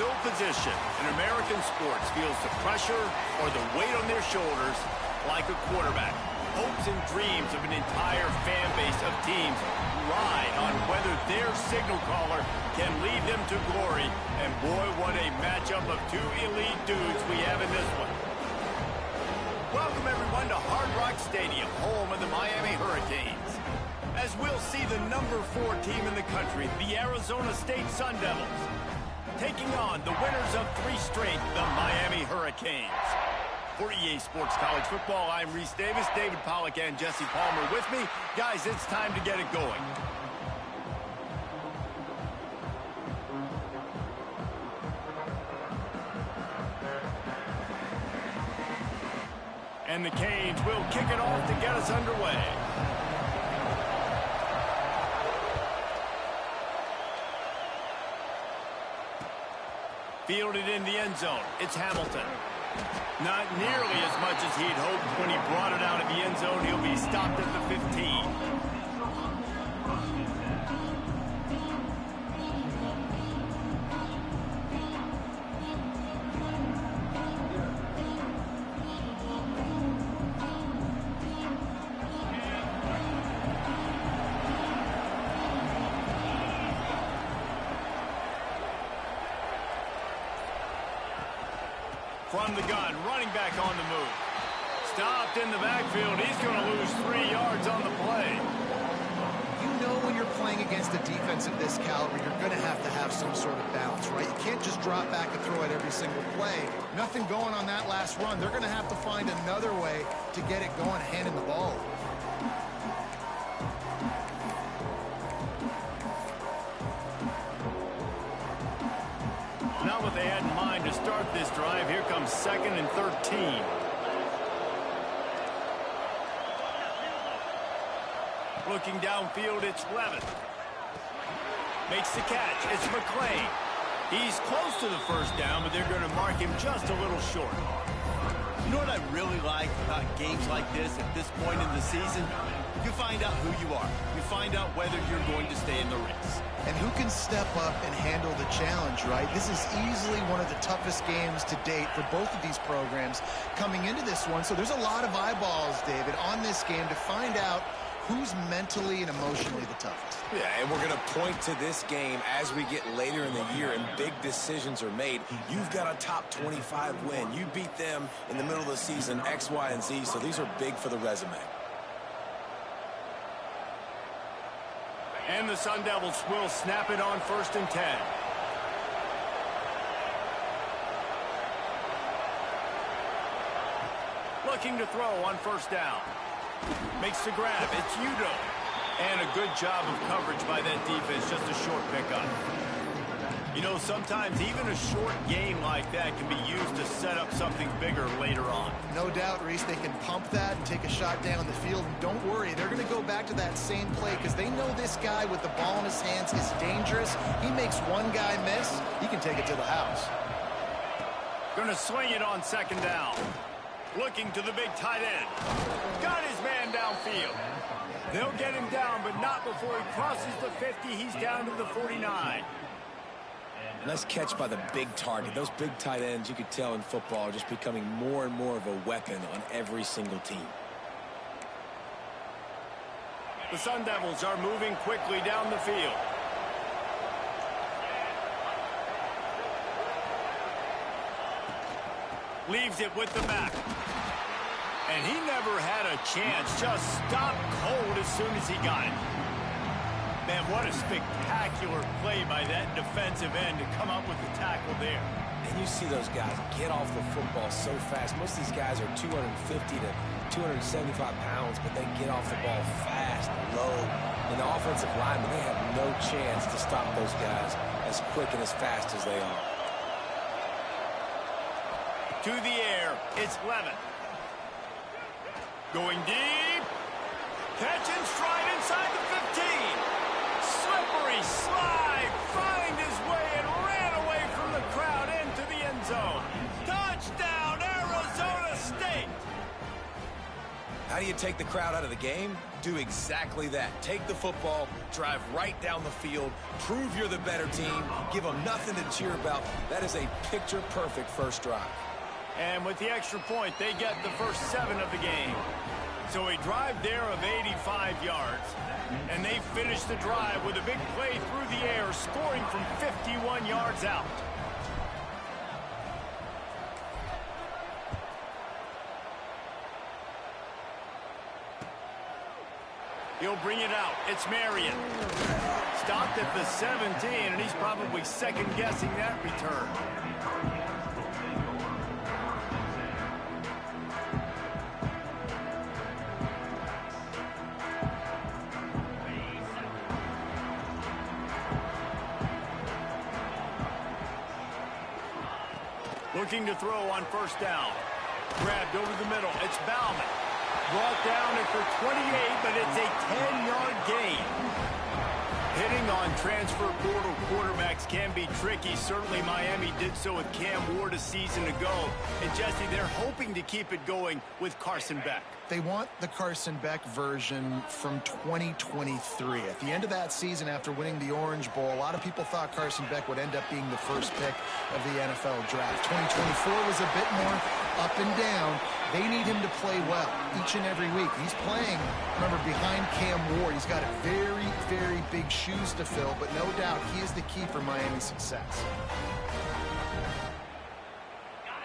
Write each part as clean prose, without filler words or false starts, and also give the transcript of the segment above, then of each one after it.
No position in American sports feels the pressure or the weight on their shoulders like a quarterback. Hopes and dreams of an entire fan base of teams ride on whether their signal caller can lead them to glory. And boy, what a matchup of two elite dudes we have in this one. Welcome everyone to Hard Rock Stadium, home of the Miami Hurricanes. As we'll see the number 4 team in the country, the Arizona State Sun Devils, taking on the winners of 3 straight, the Miami Hurricanes. For EA Sports College Football, I'm Reese Davis, David Pollack, and Jesse Palmer with me. Guys, it's time to get it going. And the Canes will kick it off to get us underway. Fielded in the end zone. It's Hamilton. Not nearly as much as he'd hoped when he brought it out of the end zone. He'll be stopped at the 15. From the gun, running back on the move. Stopped in the backfield. He's going to lose 3 yards on the play. You know when you're playing against a defense of this caliber, you're going to have some sort of balance, right? You can't just drop back and throw it every single play. Nothing going on that last run. They're going to have to find another way to get it going, handing the ball. Not what they had in mind to start this drive. Here comes 2nd and 13. Looking downfield, it's Levin. Makes the catch. It's McClain. He's close to the first down, but they're going to mark him just a little short. You know what I really like about games like this at this point in the season? You find out who you are. You find out whether you're going to stay in the race. And who can step up and handle the challenge, right? This is easily one of the toughest games to date for both of these programs coming into this one. So there's a lot of eyeballs, David, on this game to find out who's mentally and emotionally the toughest. Yeah, and we're going to point to this game as we get later in the year and big decisions are made. You've got a top 25 win. You beat them in the middle of the season, X, Y, and Z, so these are big for the resume. And the Sun Devils will snap it on 1st and 10. Looking to throw on 1st down. Makes the grab. It's Udo. And a good job of coverage by that defense. Just a short pickup. You know, sometimes even a short game like that can be used to set up something bigger later on. No doubt, Reese, they can pump that and take a shot down the field. And don't worry, they're going to go back to that same play because they know this guy with the ball in his hands is dangerous. He makes one guy miss, he can take it to the house. Going to swing it on 2nd down. Looking to the big tight end. Got his man downfield. They'll get him down, but not before he crosses the 50. He's down to the 49. Nice catch by the big target. Those big tight ends, you could tell in football, are just becoming more and more of a weapon on every single team. The Sun Devils are moving quickly down the field. Leaves it with the back. And he never had a chance. Just stopped cold as soon as he got it. Man, what a spectacular play by that defensive end to come up with the tackle there. And you see those guys get off the football so fast. Most of these guys are 250 to 275 pounds, but they get off the ball fast, low. And the offensive linemen, they have no chance to stop those guys as quick and as fast as they are. To the air, it's Levin. Going deep. Catch and stride inside the 15. Slippery slide. Find his way and ran away from the crowd into the end zone. Touchdown, Arizona State. How do do you take the crowd out of the game? Do exactly that. Take the football, drive right down the field, prove you're the better team, give them nothing to cheer about. That is a picture-perfect first drive. And with the extra point, they get the first 7 of the game. So a drive there of 85 yards. And they finish the drive with a big play through the air, scoring from 51 yards out. He'll bring it out. It's Marion. Stopped at the 17, and he's probably second-guessing that return. Looking to throw on first down. Grabbed over the middle. It's Bauman. Brought down for 28, but it's a 10-yard gain. Hitting on transfer portal quarterbacks can be tricky. Certainly Miami did so with Cam Ward a season ago. And Jesse, they're hoping to keep it going with Carson Beck. They want the Carson Beck version from 2023. At the end of that season, after winning the Orange Bowl, a lot of people thought Carson Beck would end up being the first pick of the NFL draft. 2024 was a bit more up and down. They need him to play well each and every week. He's playing, remember, behind Cam Ward. He's got a very, very big shoes to fill, but no doubt he is the key for Miami's success.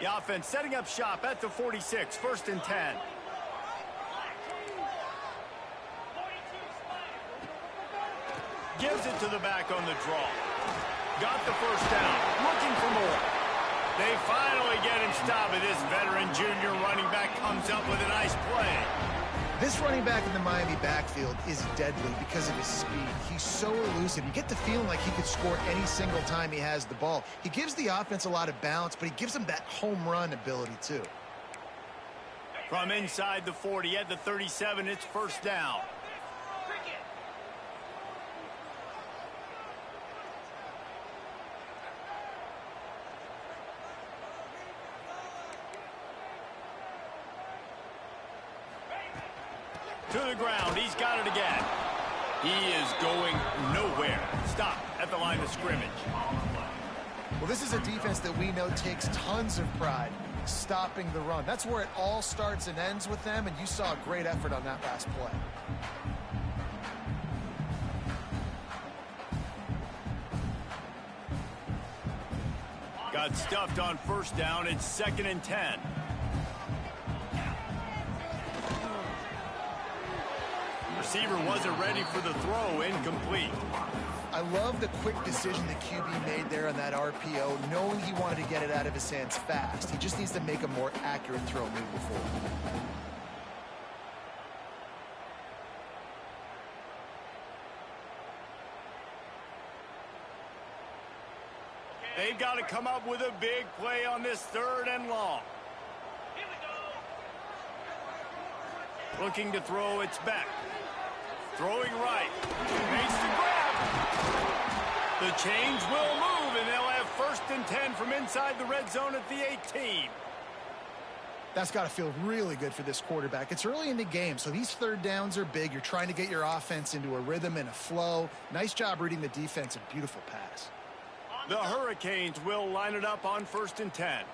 The offense setting up shop at the 46, 1st and 10. Gives it to the back on the draw. Got the first down. Looking for more. They finally get him stopped, and this veteran junior running back comes up with a nice play. This running back in the Miami backfield is deadly because of his speed. He's so elusive. You get the feeling like he could score any single time he has the ball. He gives the offense a lot of balance, but he gives them that home run ability too. From inside the 40 at the 37, it's first down. To the ground. He's got it again. He is going nowhere. Stop at the line of scrimmage. Well, this is a defense that we know takes tons of pride stopping the run. That's where it all starts and ends with them, and you saw a great effort on that last play. Got stuffed on first down. It's 2nd and 10. Receiver wasn't ready for the throw. Incomplete. I love the quick decision the QB made there on that RPO, knowing he wanted to get it out of his hands fast. He just needs to make a more accurate throw moving forward. They've got to come up with a big play on this 3rd and long. Looking to throw, it's back. Throwing right. Makes the grab. The chains will move, and they'll have 1st and 10 from inside the red zone at the 18. That's got to feel really good for this quarterback. It's early in the game, so these 3rd downs are big. You're trying to get your offense into a rhythm and a flow. Nice job reading the defense. A beautiful pass. The Hurricanes will line it up on 1st and 10.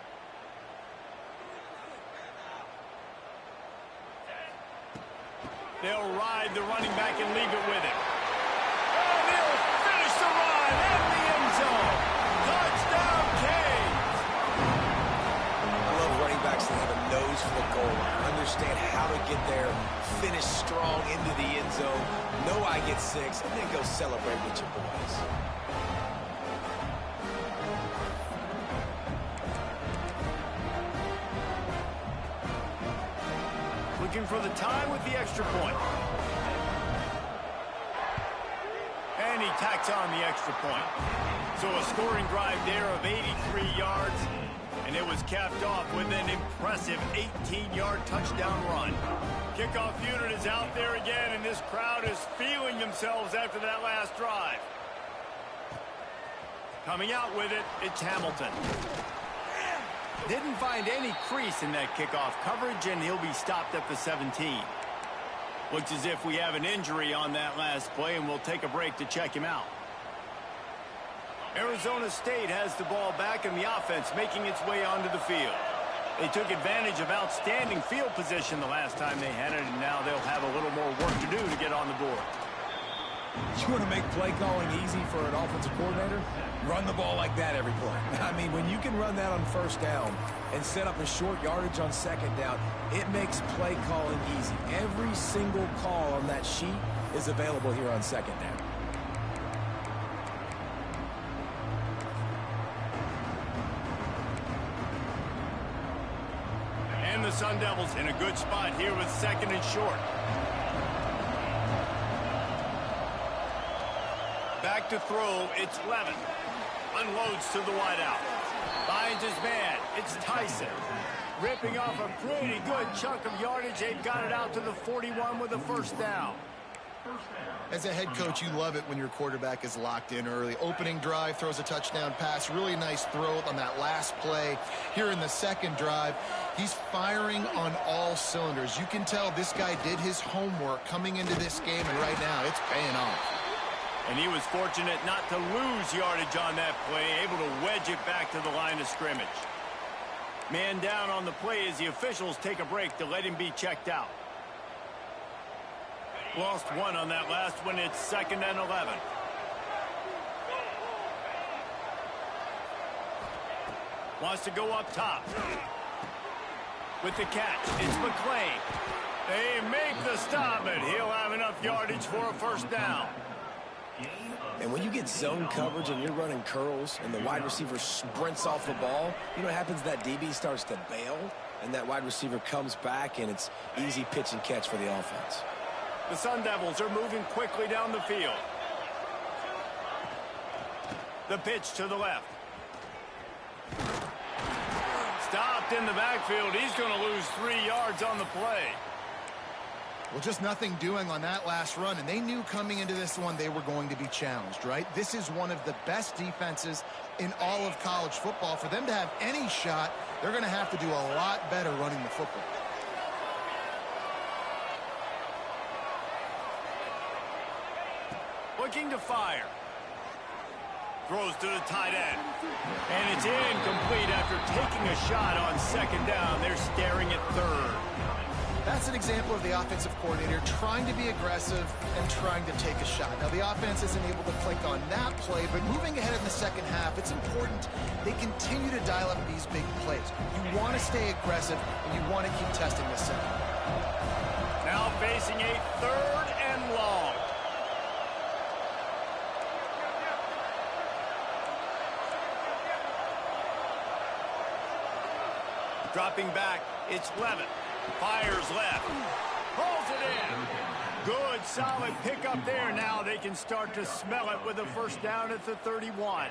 They'll ride the running back and leave it with him. And they'll finish the run at the end zone. Touchdown, Canes! I love running backs that have a nose for the goal line. Understand how to get there, finish strong into the end zone, know I get 6, and then go celebrate with your boys. Looking for the time with the extra point. And he tacks on the extra point. So a scoring drive there of 83 yards. And it was capped off with an impressive 18-yard touchdown run. Kickoff unit is out there again, and this crowd is feeling themselves after that last drive. Coming out with it, it's Hamilton. Didn't find any crease in that kickoff coverage, and he'll be stopped at the 17. Looks as if we have an injury on that last play, and we'll take a break to check him out. Arizona State has the ball back, and the offense making its way onto the field. They took advantage of outstanding field position the last time they had it, and now they'll have a little more work to do to get on the board. You want to make play calling easy for an offensive coordinator? Run the ball like that every play. I mean, when you can run that on first down and set up a short yardage on second down, it makes play calling easy. Every single call on that sheet is available here on second down. And the Sun Devils in a good spot here with second and short. Back to throw, it's Levin. Unloads to the wideout. Finds his man, it's Tyson. Ripping off a pretty good chunk of yardage. They've got it out to the 41 with a first down. As a head coach, you love it when your quarterback is locked in early. Opening drive, throws a touchdown pass. Really nice throw on that last play. Here in the second drive, he's firing on all cylinders. You can tell this guy did his homework coming into this game, and right now it's paying off. And he was fortunate not to lose yardage on that play, able to wedge it back to the line of scrimmage. Man down on the play as the officials take a break to let him be checked out. Lost one on that last one. It's 2nd and 11. Wants to go up top. With the catch, it's McClain. They make the stop, and he'll have enough yardage for a first down. And when you get zone coverage and you're running curls and the wide receiver sprints off the ball, you know what happens? That DB starts to bail, and that wide receiver comes back, and it's easy pitch and catch for the offense. The Sun Devils are moving quickly down the field. The pitch to the left. Stopped in the backfield. He's going to lose 3 yards on the play. Well, just nothing doing on that last run, and they knew coming into this one they were going to be challenged, right? This is one of the best defenses in all of college football. For them to have any shot, they're going to have to do a lot better running the football. Looking to fire. Throws to the tight end. And it's incomplete after taking a shot on second down. They're staring at third. That's an example of the offensive coordinator trying to be aggressive and trying to take a shot. Now, the offense isn't able to click on that play, but moving ahead in the second half, it's important they continue to dial up these big plays. You want to stay aggressive, and you want to keep testing this second. Now facing a 3rd and long. Dropping back, it's Levin. Fires left. Pulls it in. Good, solid pickup there. Now they can start to smell it with a first down at the 31.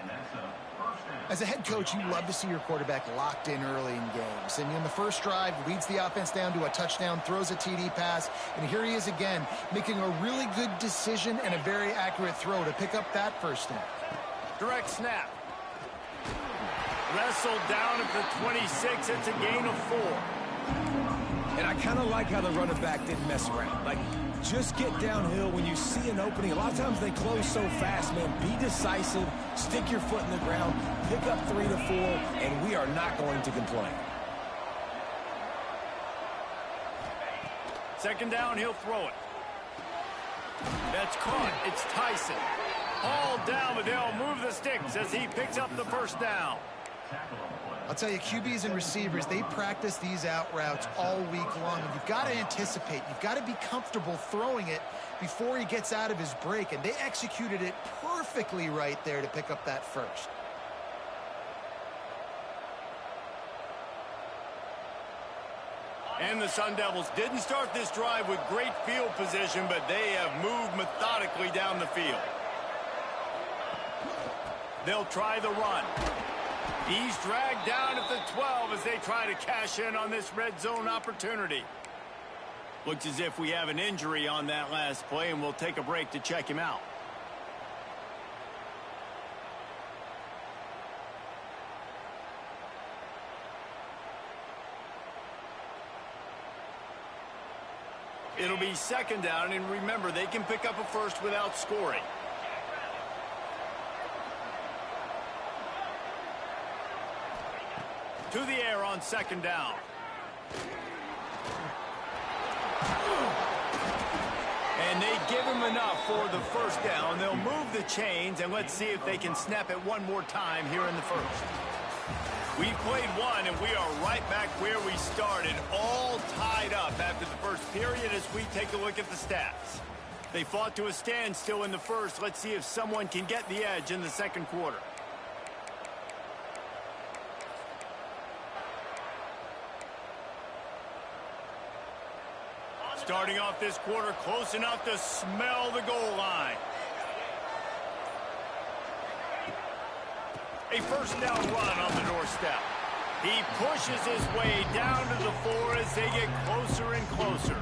As a head coach, you love to see your quarterback locked in early in games. And in the first drive, leads the offense down to a touchdown, throws a TD pass, and here he is again, making a really good decision and a very accurate throw to pick up that first down. Direct snap. Wrestled down at the 26. It's a gain of 4. And I kind of like how the running back didn't mess around. Like, just get downhill when you see an opening. A lot of times they close so fast, man. Be decisive, stick your foot in the ground, pick up 3 to 4, and we are not going to complain. Second down, he'll throw it. That's caught. It's Tyson. All down, but they'll move the sticks as he picks up the first down. I'll tell you, QBs and receivers, they practice these out routes all week long. And you've got to anticipate. You've got to be comfortable throwing it before he gets out of his break. And they executed it perfectly right there to pick up that first. And the Sun Devils didn't start this drive with great field position, but they have moved methodically down the field. They'll try the run. He's dragged down at the 12 as they try to cash in on this red zone opportunity. Looks as if we have an injury on that last play, and we'll take a break to check him out. It'll be second down, and remember, they can pick up a first without scoring. To the air on second down. And they give him enough for the first down. They'll move the chains, and let's see if they can snap it one more time here in the first. We played one, and we are right back where we started, all tied up after the first period as we take a look at the stats. They fought to a standstill in the first. Let's see if someone can get the edge in the second quarter. Starting off this quarter close enough to smell the goal line. A first down run on the doorstep. He pushes his way down to the 4 as they get closer and closer.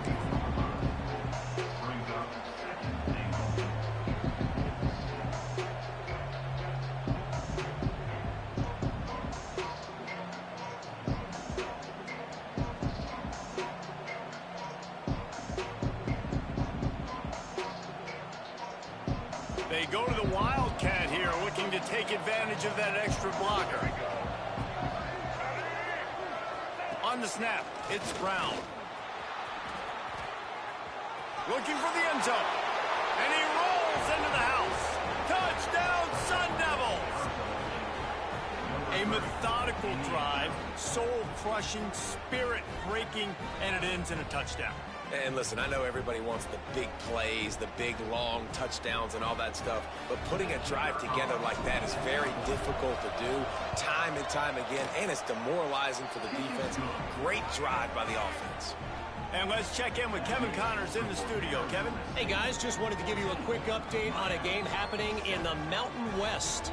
They go to the Wildcat here, looking to take advantage of that extra blocker. On the snap, it's Brown. Looking for the end zone. And he rolls into the house. Touchdown, Sun Devils! A methodical drive, soul-crushing, spirit-breaking, and it ends in a touchdown. And listen, I know everybody wants the big plays, the big, long touchdowns and all that stuff, but putting a drive together like that is very difficult to do time and time again, and it's demoralizing for the defense. Great drive by the offense. And let's check in with Kevin Connors in the studio. Kevin? Hey, guys, just wanted to give you a quick update on a game happening in the Mountain West.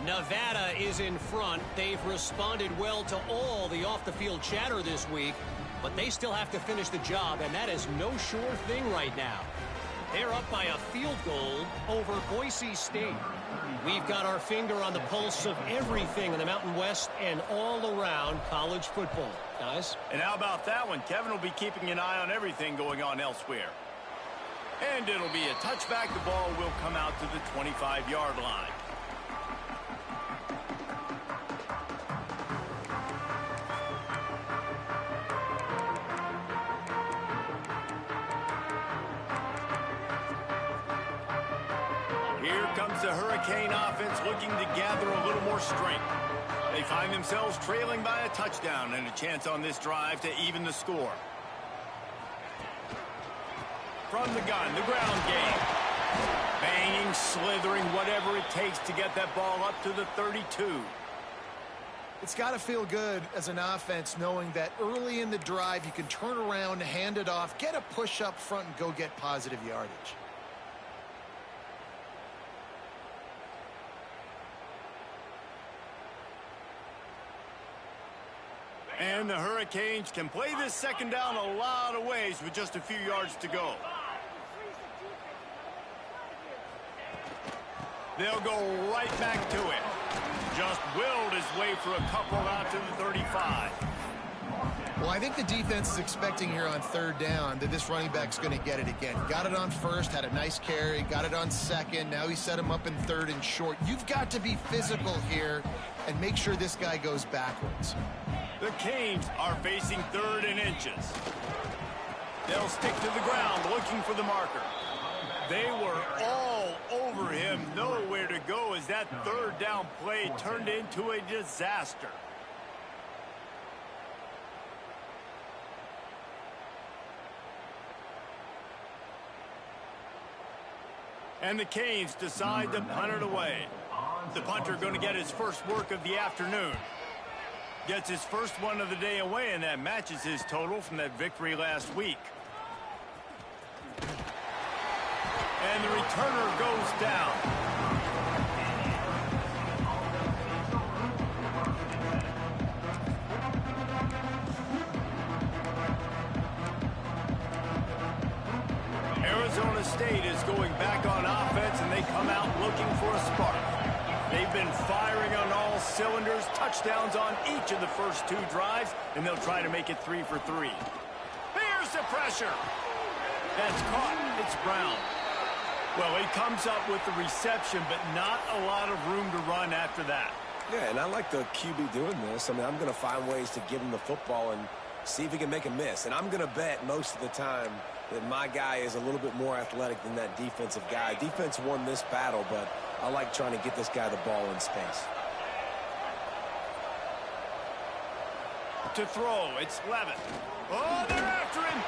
Nevada is in front. They've responded well to all the off-the-field chatter this week, but they still have to finish the job, and that is no sure thing right now. They're up by a field goal over Boise State. We've got our finger on the pulse of everything in the Mountain West and all around college football. Guys? And how about that one? Kevin will be keeping an eye on everything going on elsewhere. And it'll be a touchback. The ball will come out to the 25-yard line. Here comes the Hurricane offense looking to gather a little more strength. They find themselves trailing by a touchdown and a chance on this drive to even the score. From the gun, the ground game. Banging, slithering, whatever it takes to get that ball up to the 32. It's got to feel good as an offense knowing that early in the drive you can turn around, hand it off, get a push up front, and go get positive yardage. And the Hurricanes can play this second down a lot of ways with just a few yards to go. They'll go right back to it. Just willed his way for a couple out to the 35. Well, I think the defense is expecting here on third down that this running back's going to get it again. He got it on first, had a nice carry, got it on second. Now he set him up in third and short. You've got to be physical here and make sure this guy goes backwards. The Canes are facing third and inches. They'll stick to the ground looking for the marker. They were all over him, nowhere to go as that third down play turned into a disaster. And the Canes decide to punt it away. The punter going to get his first work of the afternoon. Gets his first one of the day away, and that matches his total from that victory last week. And the returner goes down. Arizona State is going back on offense, and they come out looking for a spark. They've been firing on all cylinders, touchdowns on each of the first two drives, and they'll try to make it 3 for 3. Here's the pressure. That's caught. It's Brown. Well, he comes up with the reception, but not a lot of room to run after that. Yeah, and I like the QB doing this. I mean, I'm going to find ways to give him the football and see if he can make a miss. And I'm going to bet most of the time that my guy is a little bit more athletic than that defensive guy. Defense won this battle, but I like trying to get this guy the ball in space. To throw, it's Levitt. Oh, they're after him.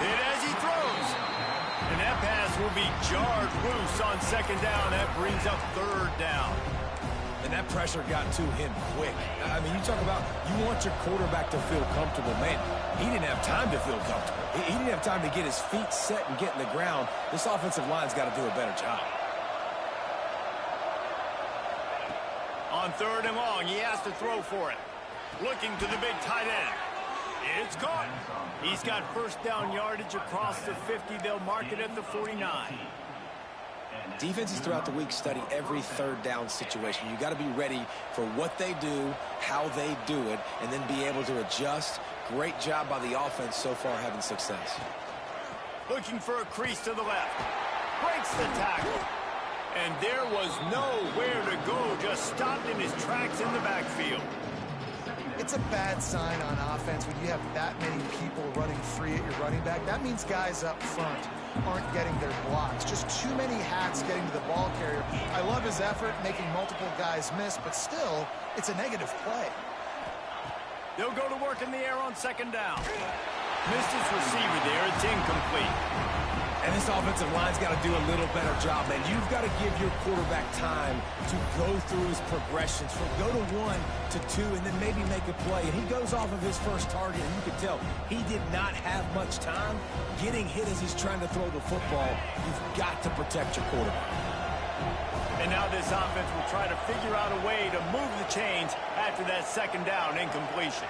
Hit as he throws. And that pass will be jarred loose on second down. That brings up third down. And that pressure got to him quick. I mean, you talk about you want your quarterback to feel comfortable. Man, he didn't have time to feel comfortable. He didn't have time to get his feet set and get in the ground. This offensive line's got to do a better job. On third and long, he has to throw for it. Looking to the big tight end. It's caught. He's got first down yardage across the 50. They'll mark it at the 49. Defenses throughout the week study every third down situation. You got to be ready for what they do, how they do it, and then be able to adjust. Great job by the offense so far having success. Looking for a crease to the left. Breaks the tackle. And there was nowhere to go. Just stopped in his tracks in the backfield. It's a bad sign on offense when you have that many people running free at your running back. That means guys up front aren't getting their blocks. Just too many hats getting to the ball carrier. I love his effort making multiple guys miss, but still, it's a negative play. They'll go to work in the air on second down. Missed his receiver there. It's incomplete. And this offensive line's got to do a little better job, man. You've got to give your quarterback time to go through his progressions from go to 1 to 2 and then maybe make a play. And he goes off of his first target, and you can tell he did not have much time getting hit as he's trying to throw the football. You've got to protect your quarterback. And now this offense will try to figure out a way to move the chains after that second down incompletion.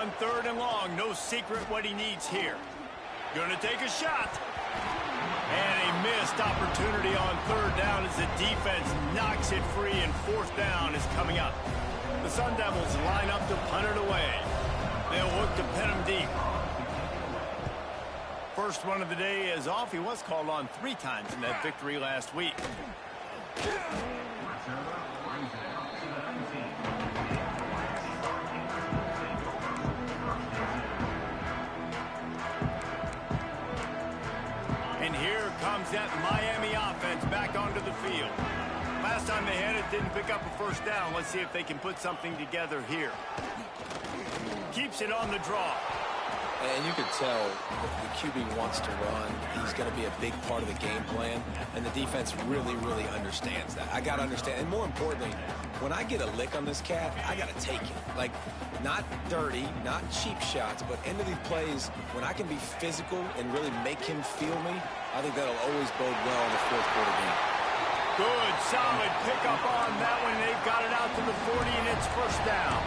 On third and long, no secret what he needs here. Gonna take a shot. And a missed opportunity on third down as the defense knocks it free, and fourth down is coming up. The Sun Devils line up to punt it away. They'll look to pin him deep. First one of the day is off. He was called on 3 times in that victory last week. And here comes that Miami offense back onto the field. Last time they had it, didn't pick up a first down. Let's see if they can put something together here. Keeps it on the draw. And you can tell the QB wants to run. He's going to be a big part of the game plan. And the defense really, really understands that. I got to understand. And more importantly, when I get a lick on this cat, I got to take it. Like, not dirty, not cheap shots, but into these plays, when I can be physical and really make him feel me, I think that'll always bode well in the fourth quarter game. Good, solid pickup on that one. They've got it out to the 40, and it's first down.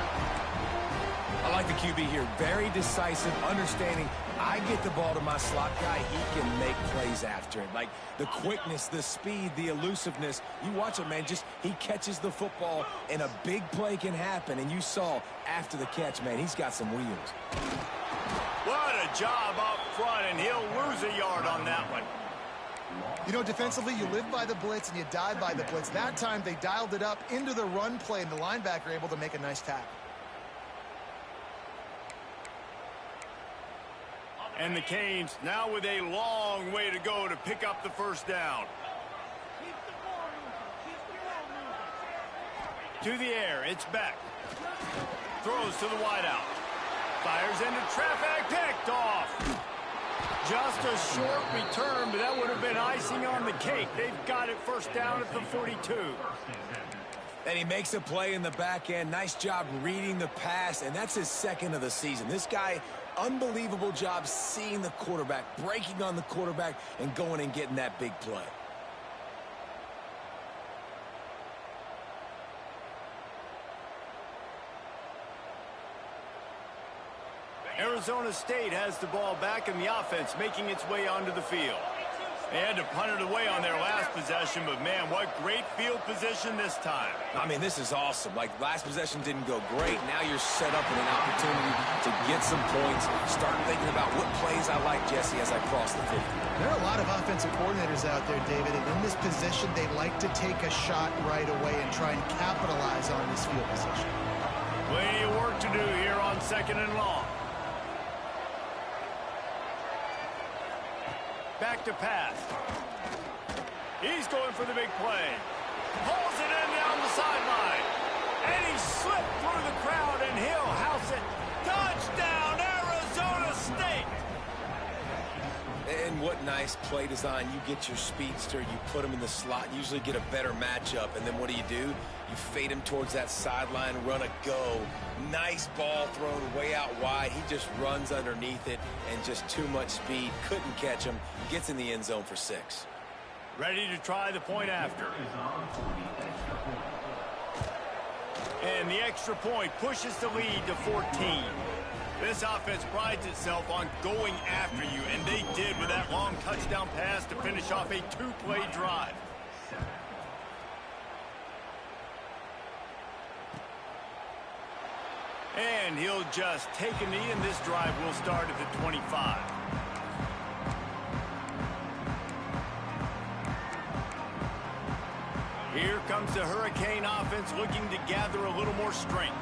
I like the QB here. Very decisive, understanding I get the ball to my slot guy, he can make plays after it. Like the quickness, the speed, the elusiveness. You watch it, man. Just he catches the football, and a big play can happen. And you saw after the catch, man, he's got some wheels. What a job up front, and he'll lose a yard on that one. You know, defensively, you live by the blitz and you die by the blitz. That time, they dialed it up into the run play, and the linebacker able to make a nice tackle. And the Canes now with a long way to go to pick up the first down. To the air, it's Beck. Throws to the wideout. Fires into traffic, picked off. Just a short return, but that would have been icing on the cake. They've got it first down at the 42. And he makes a play in the back end. Nice job reading the pass, and that's his second of the season. This guy, unbelievable job seeing the quarterback, breaking on the quarterback, and going and getting that big play. Arizona State has the ball back, and the offense making its way onto the field. They had to punt it away on their last possession, but, man, what great field position this time. I mean, this is awesome. Like, last possession didn't go great. Now you're set up with an opportunity to get some points. Start thinking about what plays I like, Jesse, as I cross the 50. There are a lot of offensive coordinators out there, David, and in this position, they like to take a shot right away and try and capitalize on this field position. Plenty of work to do here on 2nd and long. Back to pass. He's going for the big play. Pulls it in down the sideline. And he slipped through the crowd, and he'll house it. Touchdown, Arizona State! And what nice play design. You get your speedster, you put him in the slot, usually get a better matchup, and then what do? You fade him towards that sideline, run a go. Nice ball thrown way out wide. He just runs underneath it, and just too much speed. Couldn't catch him. Gets in the end zone for 6. Ready to try the point after. And the extra point pushes the lead to 14. This offense prides itself on going after you, and they did with that long touchdown pass to finish off a 2-play drive. And he'll just take a knee, and this drive will start at the 25. Here comes the Hurricane offense looking to gather a little more strength.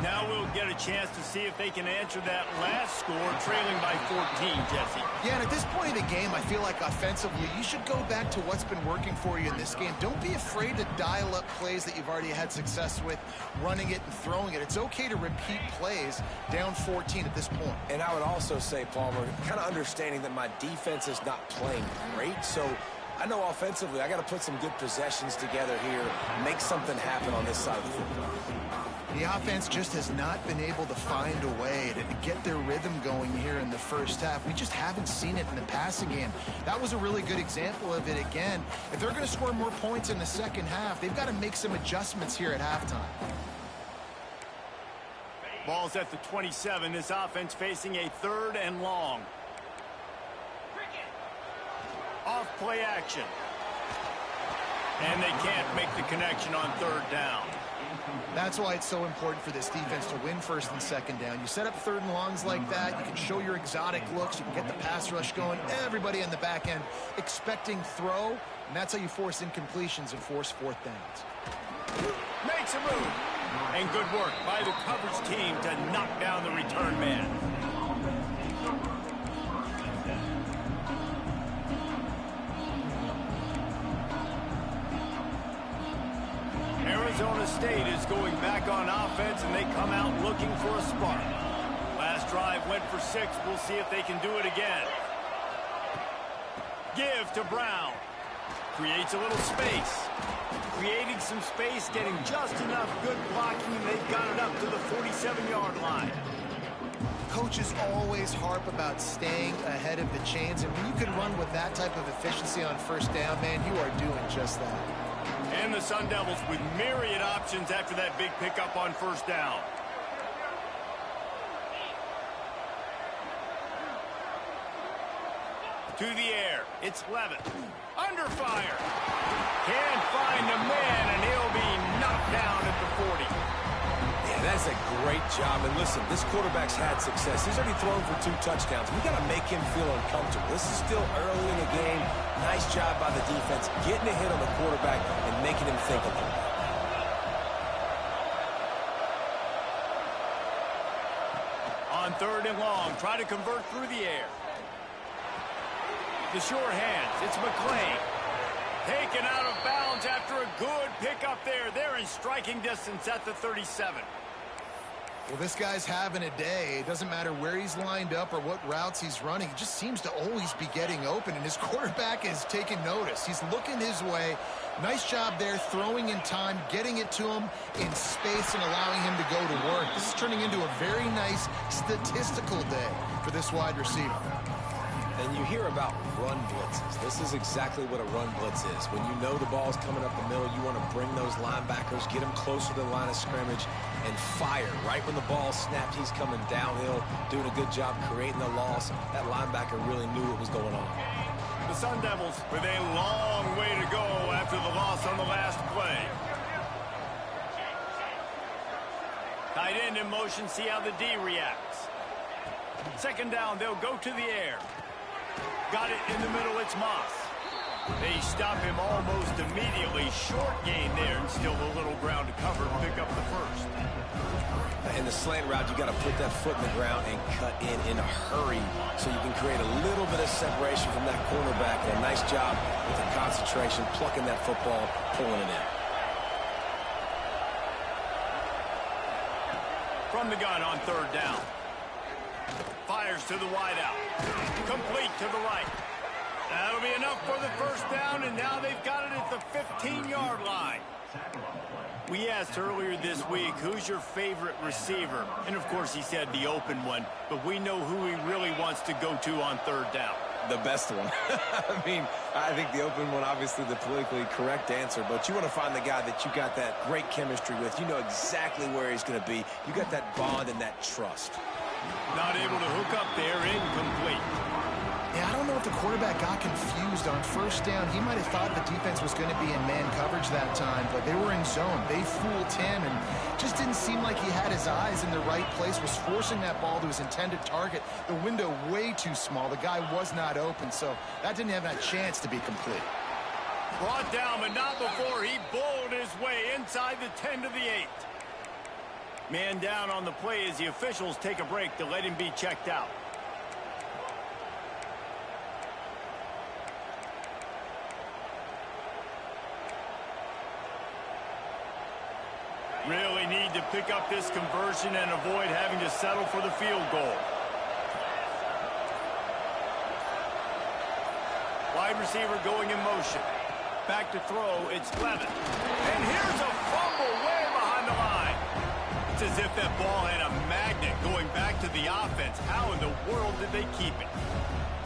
Now we'll get a chance to see if they can answer that last score, trailing by 14, Jesse. Yeah, and at this point in the game, I feel like offensively, you should go back to what's been working for you in this game. Don't be afraid to dial up plays that you've already had success with, running it and throwing it. It's okay to repeat plays down 14 at this point. And I would also say, Palmer, kind of understanding that my defense is not playing great, so I know offensively I got to put some good possessions together here, make something happen on this side of the football. The offense just has not been able to find a way to get their rhythm going here in the first half. We just haven't seen it in the passing game. That was a really good example of it again. If they're going to score more points in the second half, they've got to make some adjustments here at halftime. Ball's at the 27. This offense facing a 3rd and long. Off play action. And they can't make the connection on 3rd down. That's why it's so important for this defense to win 1st and 2nd down. You set up 3rd and longs like that, you can show your exotic looks, you can get the pass rush going, everybody in the back end expecting throw, and that's how you force incompletions and force 4th downs. Makes a move. And good work by the coverage team to knock down the return man. Arizona State is going back on offense, and they come out looking for a spark. Last drive went for 6. We'll see if they can do it again. Give to Brown. Creates a little space. Creating some space, getting just enough good blocking, and they've got it up to the 47-yard line. Coaches always harp about staying ahead of the chains, and when you can run with that type of efficiency on 1st down, man, you are doing just that. And the Sun Devils with myriad options after that big pickup on 1st down. To the air. It's Levitt. Under fire. Can't find the man, and he'll be knocked down at the 40. Yeah, that's a great job. And listen, this quarterback's had success. He's already thrown for 2 touchdowns. We got to make him feel uncomfortable. This is still early in the game. Nice job by the defense, getting a hit on the quarterback and making him think a little bit. On 3rd and long, try to convert through the air. The sure hands, it's McClain. Taken out of bounds after a good pickup there. They're in striking distance at the 37. Well, this guy's having a day. It doesn't matter where he's lined up or what routes he's running. He just seems to always be getting open, and his quarterback is taking notice. He's looking his way. Nice job there, throwing in time, getting it to him in space and allowing him to go to work. This is turning into a very nice statistical day for this wide receiver. And you hear about run blitzes. This is exactly what a run blitz is. When you know the ball's coming up the middle, you want to bring those linebackers, get them closer to the line of scrimmage, and fire. Right when the ball snapped, he's coming downhill, doing a good job creating the loss. That linebacker really knew what was going on. The Sun Devils with a long way to go after the loss on the last play. Tight end in motion, see how the D reacts. Second down, they'll go to the air. Got it in the middle, it's Moss. They stop him almost immediately. Short gain there, and still a little ground to cover to pick up the first. In the slant route, you got to put that foot in the ground and cut in a hurry so you can create a little bit of separation from that cornerback. And a nice job with the concentration, plucking that football, pulling it in. From the gun on third down. Fires to the wideout. Complete to the right. That'll be enough for the first down, and now they've got it at the 15-yard line. We asked earlier this week, who's your favorite receiver? And, of course, he said the open one, but we know who he really wants to go to on third down. The best one. I mean, I think the open one, obviously the politically correct answer, but you want to find the guy that you got that great chemistry with. You know exactly where he's going to be. You got that bond and that trust. Not able to hook up there, incomplete. Yeah, I don't know if the quarterback got confused on first down. He might have thought the defense was going to be in man coverage that time, but they were in zone. They fooled him, and just didn't seem like he had his eyes in the right place, was forcing that ball to his intended target. The window way too small. The guy was not open, so that didn't have that chance to be complete. Brought down, but not before he bowled his way inside the 10 to the 8. Man down on the play as the officials take a break to let him be checked out. Really need to pick up this conversion and avoid having to settle for the field goal. Wide receiver going in motion. Back to throw, it's Levin. And here's a fumble way behind the line. It's as if that ball had a magnet going back to the offense. How in the world did they keep it?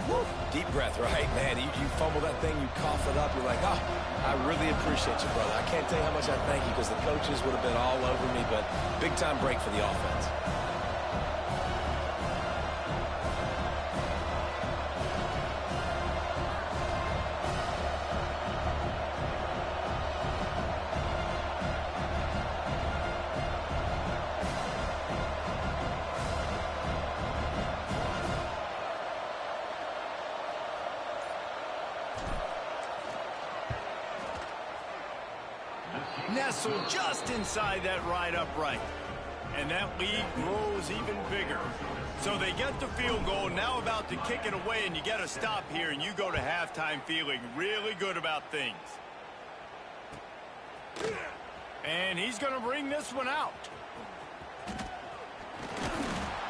Woo. Deep breath, right, man? You fumble that thing, you cough it up, you're like, oh, I really appreciate you, brother. I can't tell you how much I thank you, because the coaches would have been all over me, but big-time break for the offense. Nestled just inside that right upright. And that lead grows even bigger. So they get the field goal, now about to kick it away, and you get a stop here, and you go to halftime feeling really good about things. And he's going to bring this one out.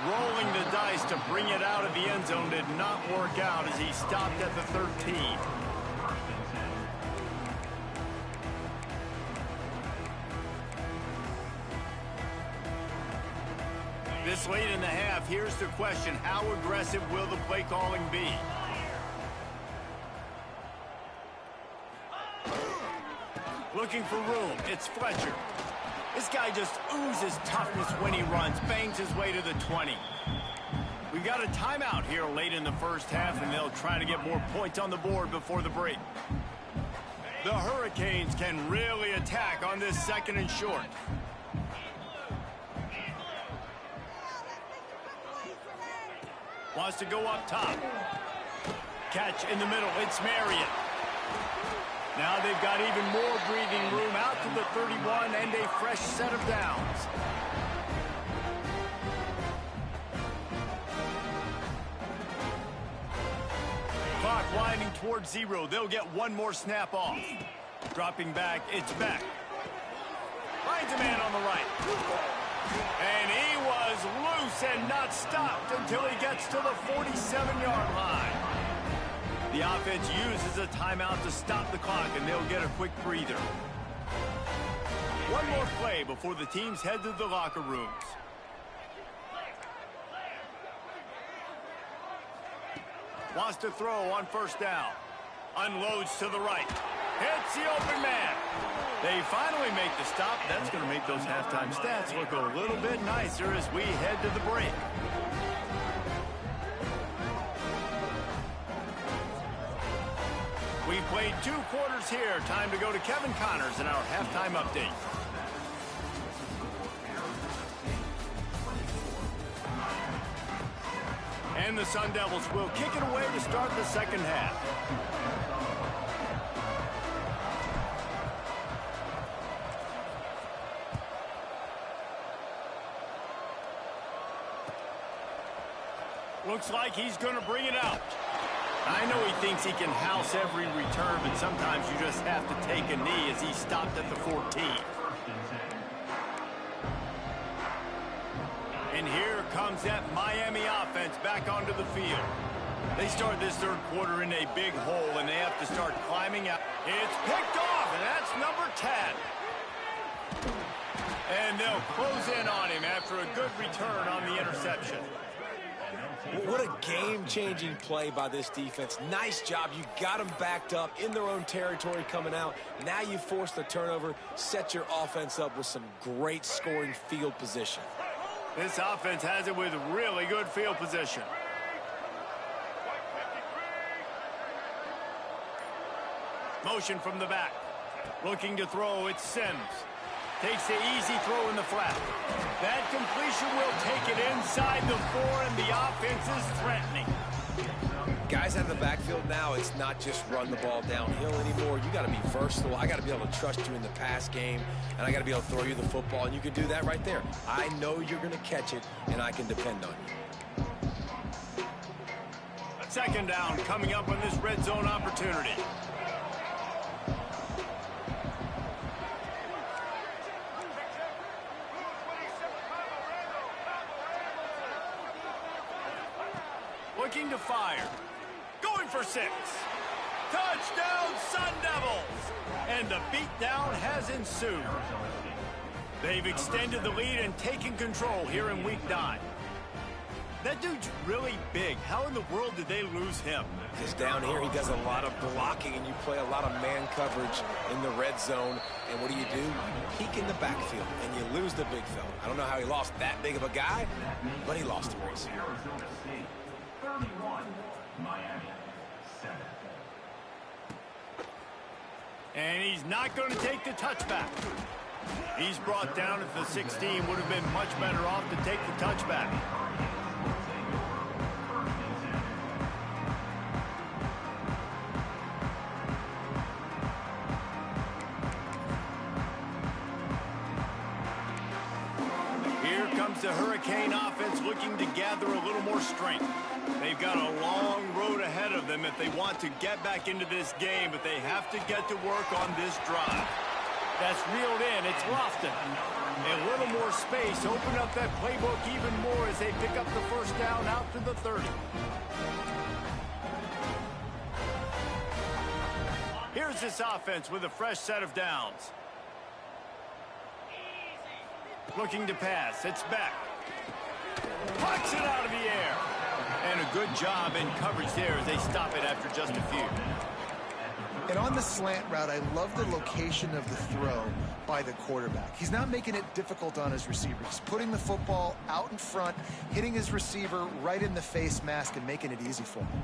Rolling the dice to bring it out of the end zone did not work out as he stopped at the 13. This late in the half, here's the question: how aggressive will the play calling be? Looking for room, it's Fletcher. This guy just oozes toughness when he runs, bangs his way to the 20. We've got a timeout here late in the first half, and they'll try to get more points on the board before the break. The Hurricanes can really attack on this second and short. Wants to go up top. Catch in the middle. It's Marion. Now they've got even more breathing room out to the 31 and a fresh set of downs. Clock winding towards 0. They'll get one more snap off. Dropping back, it's Beck. Finds a man on the right. And he was loose and not stopped until he gets to the 47-yard line. The offense uses a timeout to stop the clock, and they'll get a quick breather. One more play before the teams head to the locker rooms. Wants to throw on first down. Unloads to the right. Hits the open man. They finally make the stop. That's going to make those halftime stats look a little bit nicer as we head to the break. Played 2 quarters here. Time to go to Kevin Connors in our halftime update. And the Sun Devils will kick it away to start the second half. Looks like he's going to bring it out. I know he thinks he can house every return, but sometimes you just have to take a knee as he stopped at the 14. And here comes that Miami offense back onto the field. They start this third quarter in a big hole, and they have to start climbing out. It's picked off, and that's number 10. And they'll close in on him after a good return on the interception. What a game-changing play by this defense. Nice job. You got them backed up in their own territory coming out. Now you force the turnover, set your offense up with some great scoring field position. This offense has it with really good field position. Motion from the back. Looking to throw, it's Sims. Takes the easy throw in the flat. That completion will take it inside the 4, and the offense is threatening. Guys out of the backfield now, it's not just run the ball downhill anymore. You got to be versatile. I got to be able to trust you in the pass game, and I got to be able to throw you the football, and you can do that right there. I know you're going to catch it, and I can depend on you. Second down coming up on this red zone opportunity. Looking to fire. Going for 6. Touchdown, Sun Devils! And the beatdown has ensued. They've extended the lead and taken control here in Week 9. That dude's really big. How in the world did they lose him? Because down here he does a lot of blocking, and you play a lot of man coverage in the red zone. And what do? You peek in the backfield, and you lose the big fella. I don't know how he lost that big of a guy, but he lost a race. And he's not going to take the touchback. He's brought down at the 16. Would have been much better off to take the touchback. Here comes the Hurricane offense looking to gather a little more strength. They've got a long road ahead of them if they want to get back into this game, but they have to get to work on this drive. That's reeled in. It's Lofton. A little more space. Open up that playbook even more as they pick up the first down out to the 30. Here's this offense with a fresh set of downs. Looking to pass. It's back. Pucks it out of the air. And a good job in coverage there as they stop it after just a few. And on the slant route, I love the location of the throw by the quarterback. He's not making it difficult on his receiver. He's putting the football out in front, hitting his receiver right in the face mask and making it easy for him.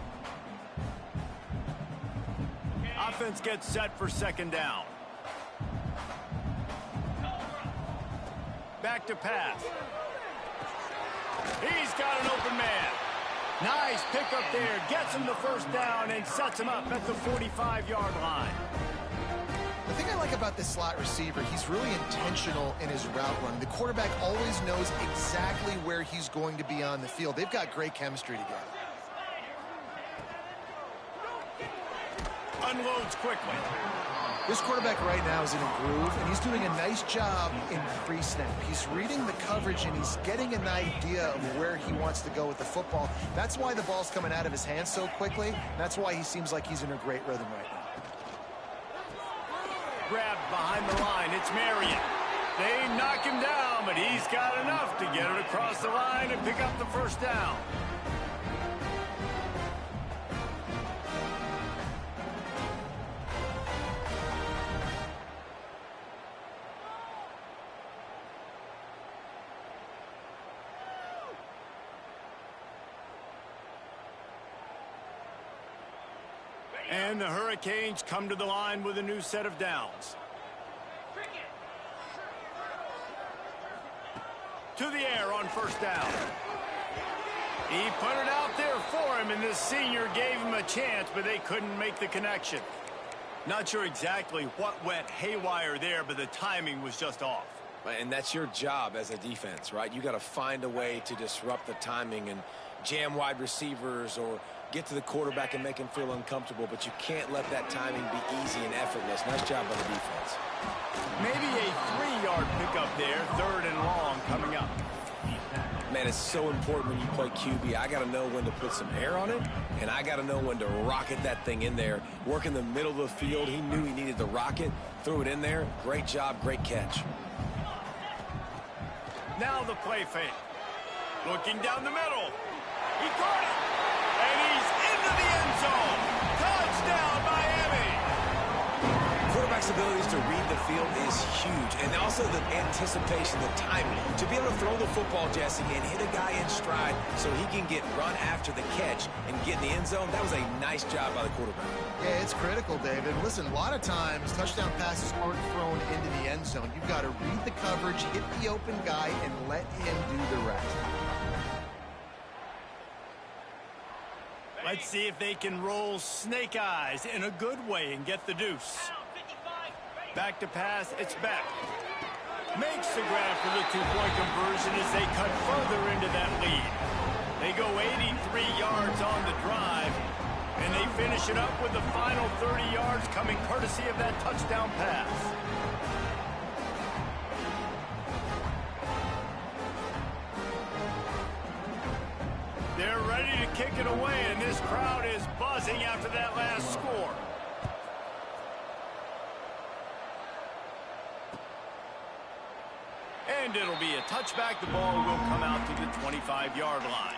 Offense gets set for second down. Back to pass. He's got an open man. Nice pickup there. Gets him the first down and sets him up at the 45-yard line. The thing I like about this slot receiver, he's really intentional in his route running. The quarterback always knows exactly where he's going to be on the field. They've got great chemistry together. Unloads quickly. This quarterback right now is in a groove, and he's doing a nice job in pre-snap. He's reading the coverage, and he's getting an idea of where he wants to go with the football. That's why the ball's coming out of his hands so quickly. That's why he seems like he's in a great rhythm right now. Grabbed behind the line. It's Marion. They knock him down, but he's got enough to get it across the line and pick up the first down. And the Hurricanes come to the line with a new set of downs. To the air on first down. He put it out there for him, and this senior gave him a chance, but they couldn't make the connection. Not sure exactly what went haywire there, but the timing was just off. And that's your job as a defense, right? You got to find a way to disrupt the timing and jam wide receivers or get to the quarterback and make him feel uncomfortable, but you can't let that timing be easy and effortless. Nice job by the defense. Maybe a 3-yard pickup there, 3rd and long coming up. Man, it's so important when you play QB. I got to know when to put some air on it, and I got to know when to rocket that thing in there. Work in the middle of the field. He knew he needed the rocket, threw it in there. Great job, great catch. Now the play fake. Looking down the middle. He caught it. And he's into the end zone. Touchdown, Miami. Quarterback's abilities to read the field is huge. And also the anticipation, the timing. To be able to throw the football, Jesse, and hit a guy in stride so he can get run after the catch and get in the end zone, that was a nice job by the quarterback. Yeah, it's critical, David. Listen, a lot of times touchdown passes aren't thrown into the end zone. You've got to read the coverage, hit the open guy, and let him do the rest. Let's see if they can roll snake eyes in a good way and get the deuce. Back to pass, it's back. Makes the grab for the 2-point conversion as they cut further into that lead. They go 83 yards on the drive, and they finish it up with the final 30 yards coming courtesy of that touchdown pass. They're ready to kick it away, and this crowd is buzzing after that last score. And it'll be a touchback. The ball will come out to the 25-yard line.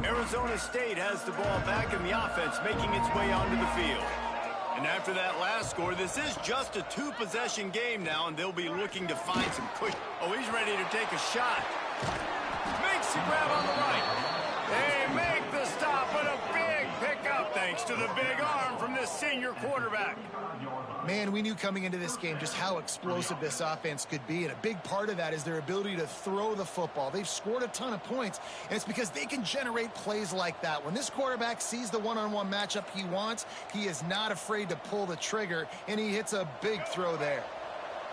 Arizona State has the ball back in the offense, making its way onto the field. And after that last score, this is just a 2-possession game now, and they'll be looking to find some push. Oh, he's ready to take a shot. Makes the grab on the right. They make the stop, but a big pickup thanks to the big arm from this senior quarterback. Man, we knew coming into this game just how explosive this offense could be, and a big part of that is their ability to throw the football. They've scored a ton of points, and it's because they can generate plays like that. When this quarterback sees the one-on-one matchup he wants, he is not afraid to pull the trigger, and he hits a big throw there.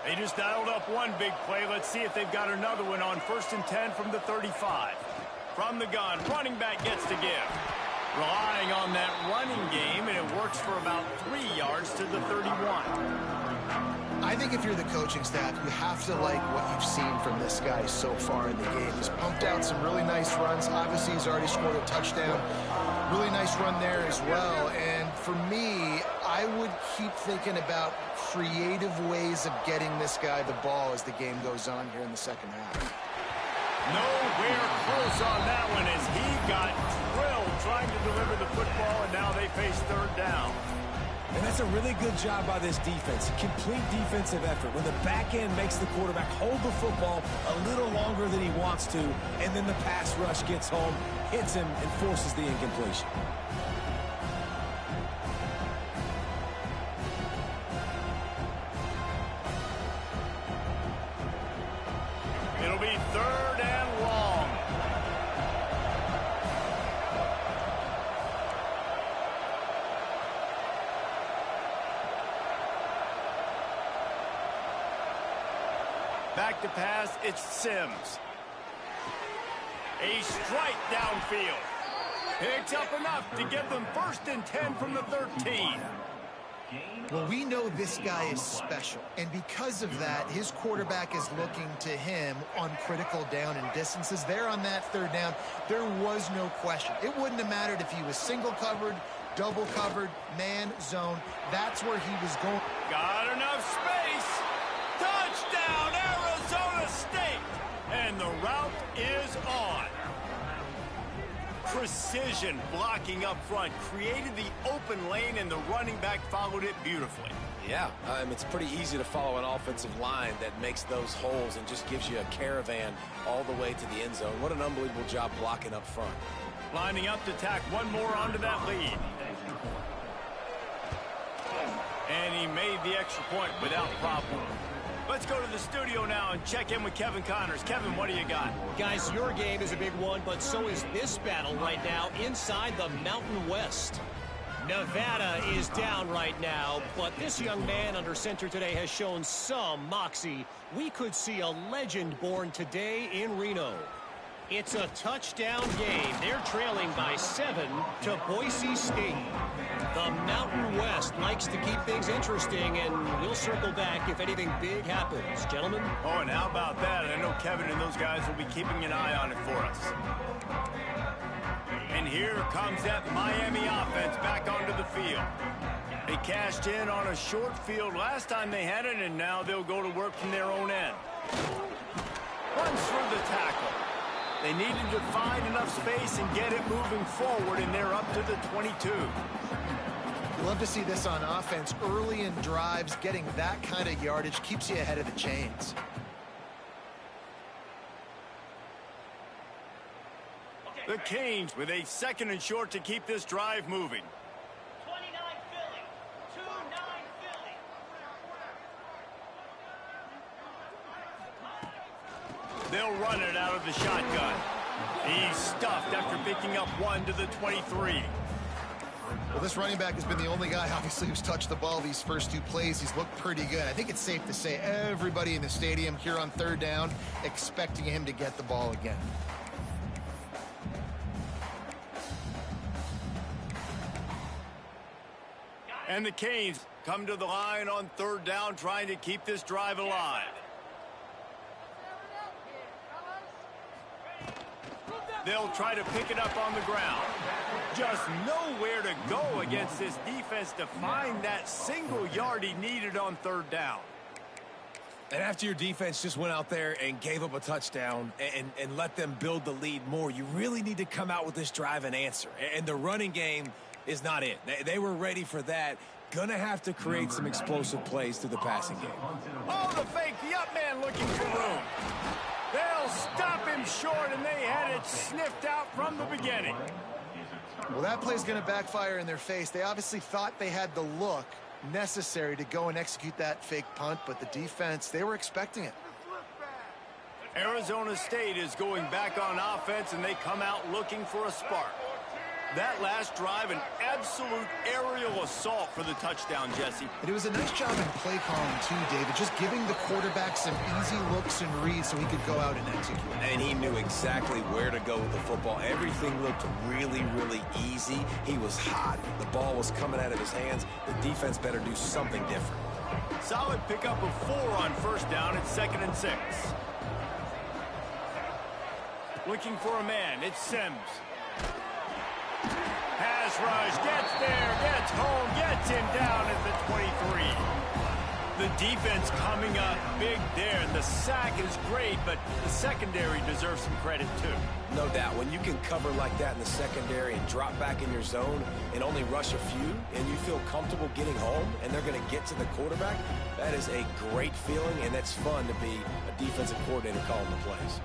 They just dialed up one big play. Let's see if they've got another one on 1st and 10 from the 35. From the gun, running back gets to give. Relying on that running game, and it works for about 3 yards to the 31. I think if you're the coaching staff, you have to like what you've seen from this guy so far in the game. He's pumped out some really nice runs. Obviously, he's already scored a touchdown. Really nice run there as well. And for me, I would keep thinking about creative ways of getting this guy the ball as the game goes on here in the second half. Nowhere close on that one as he got drilled trying to deliver the football, and now they face 3rd down. And that's a really good job by this defense. Complete defensive effort. When the back end makes the quarterback hold the football a little longer than he wants to, and then the pass rush gets home, hits him, and forces the incompletion. It'll be 3rd and long. Back to pass, it's Sims. A strike downfield. Picks up enough to give them 1st and 10 from the 13. Well, we know this guy is special, and because of that, his quarterback is looking to him on critical down and distances. There on that 3rd down, there was no question. It wouldn't have mattered if he was single covered, double covered, man, zone. That's where he was going. Got enough space. Touchdown, Arizona State. And the route is on. Precision blocking up front created the open lane, and the running back followed it beautifully. Yeah, it's pretty easy to follow an offensive line that makes those holes and just gives you a caravan all the way to the end zone. What an unbelievable job blocking up front. Lining up to tack one more onto that lead. And he made the extra point without problem. Let's go to the studio now and check in with Kevin Connors. Kevin, what do you got? Guys, your game is a big one, but so is this battle right now inside the Mountain West. Nevada is down right now, but this young man under center today has shown some moxie. We could see a legend born today in Reno. It's a touchdown game. They're trailing by 7 to Boise State. The Mountain West likes to keep things interesting, and we'll circle back if anything big happens. Gentlemen? Oh, and how about that? I know Kevin and those guys will be keeping an eye on it for us. And here comes that Miami offense back onto the field. They cashed in on a short field last time they had it, and now they'll go to work from their own end. Runs for the tackle. They needed to find enough space and get it moving forward, and they're up to the 22. Love to see this on offense. Early in drives, getting that kind of yardage keeps you ahead of the chains. The Canes with a 2nd and short to keep this drive moving. 29 Philly. 2-9 Philly. They'll run it out of the shotgun. He's stuffed after picking up 1 to the 23. Well, this running back has been the only guy, obviously, who's touched the ball these first 2 plays. He's looked pretty good. I think it's safe to say everybody in the stadium here on 3rd down expecting him to get the ball again. And the Canes come to the line on 3rd down, trying to keep this drive alive. They'll try to pick it up on the ground. Just nowhere to go against this defense to find that single yard he needed on 3rd down. And after your defense just went out there and gave up a touchdown and let them build the lead more, you really need to come out with this drive and answer. And the running game is not it. They were ready for that. Gonna have to create some explosive plays through the passing game. Oh, the fake, the up man looking for room. They'll stop him short, and they had it sniffed out from the beginning. Well, that play's going to backfire in their face. They obviously thought they had the look necessary to go and execute that fake punt, but the defense, they were expecting it. Arizona State is going back on offense, and they come out looking for a spark. That last drive, an absolute aerial assault for the touchdown, Jesse. And it was a nice job in play calling too, David, just giving the quarterback some easy looks and reads so he could go out and execute. And he knew exactly where to go with the football. Everything looked really, really easy. He was hot. The ball was coming out of his hands. The defense better do something different. Solid pickup of 4 on first down. It's 2nd and 6. Looking for a man. It's Sims. Pass rush, gets there, gets home, gets him down at the 23. The defense coming up big there, and the sack is great, but the secondary deserves some credit too. No doubt. When you can cover like that in the secondary and drop back in your zone and only rush a few, and you feel comfortable getting home, and they're going to get to the quarterback, that is a great feeling, and that's fun to be a defensive coordinator calling the plays.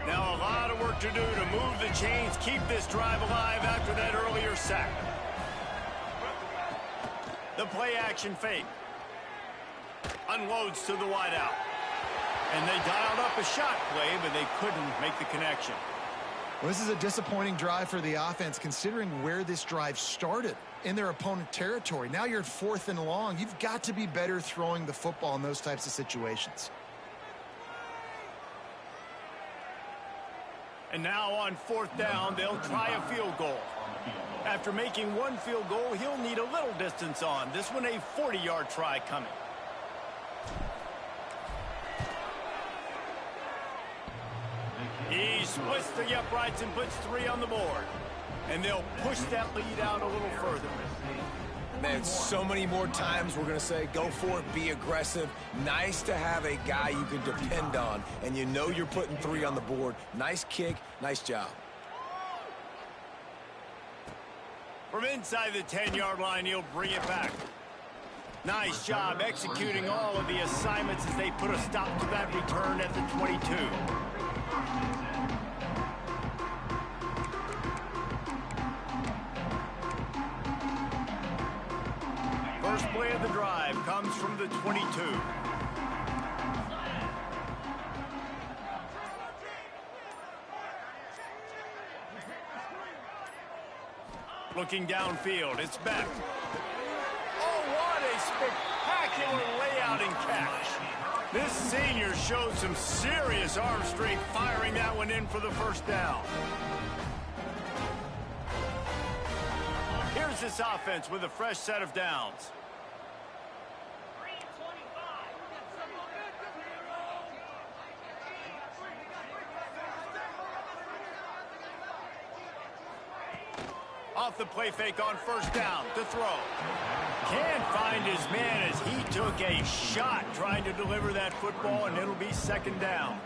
Now a lot of work to do to move the chains, keep this drive alive after that earlier sack. The play-action fake. Unloads to the wideout. And they dialed up a shot play, but they couldn't make the connection. Well, this is a disappointing drive for the offense, considering where this drive started in their opponent territory. Now you're at 4th and long. You've got to be better throwing the football in those types of situations. And now on 4th down, they'll try a field goal. After making one field goal, he'll need a little distance on. This one a 40-yard try coming. He splits the uprights and puts 3 on the board. And they'll push that lead out a little further. Man, so many more times we're going to say, go for it, be aggressive. Nice to have a guy you can depend on, and you know you're putting 3 on the board. Nice kick, nice job. From inside the 10-yard line, he'll bring it back. Nice job executing all of the assignments as they put a stop to that return at the 22. First play of the drive comes from the 22. Looking downfield, it's Beck. Oh, what a spectacular layout and catch. This senior showed some serious arm strength firing that one in for the first down. Here's this offense with a fresh set of downs. Off the play fake on first down to throw. Can't find his man as he took a shot trying to deliver that football, and it'll be 2nd down.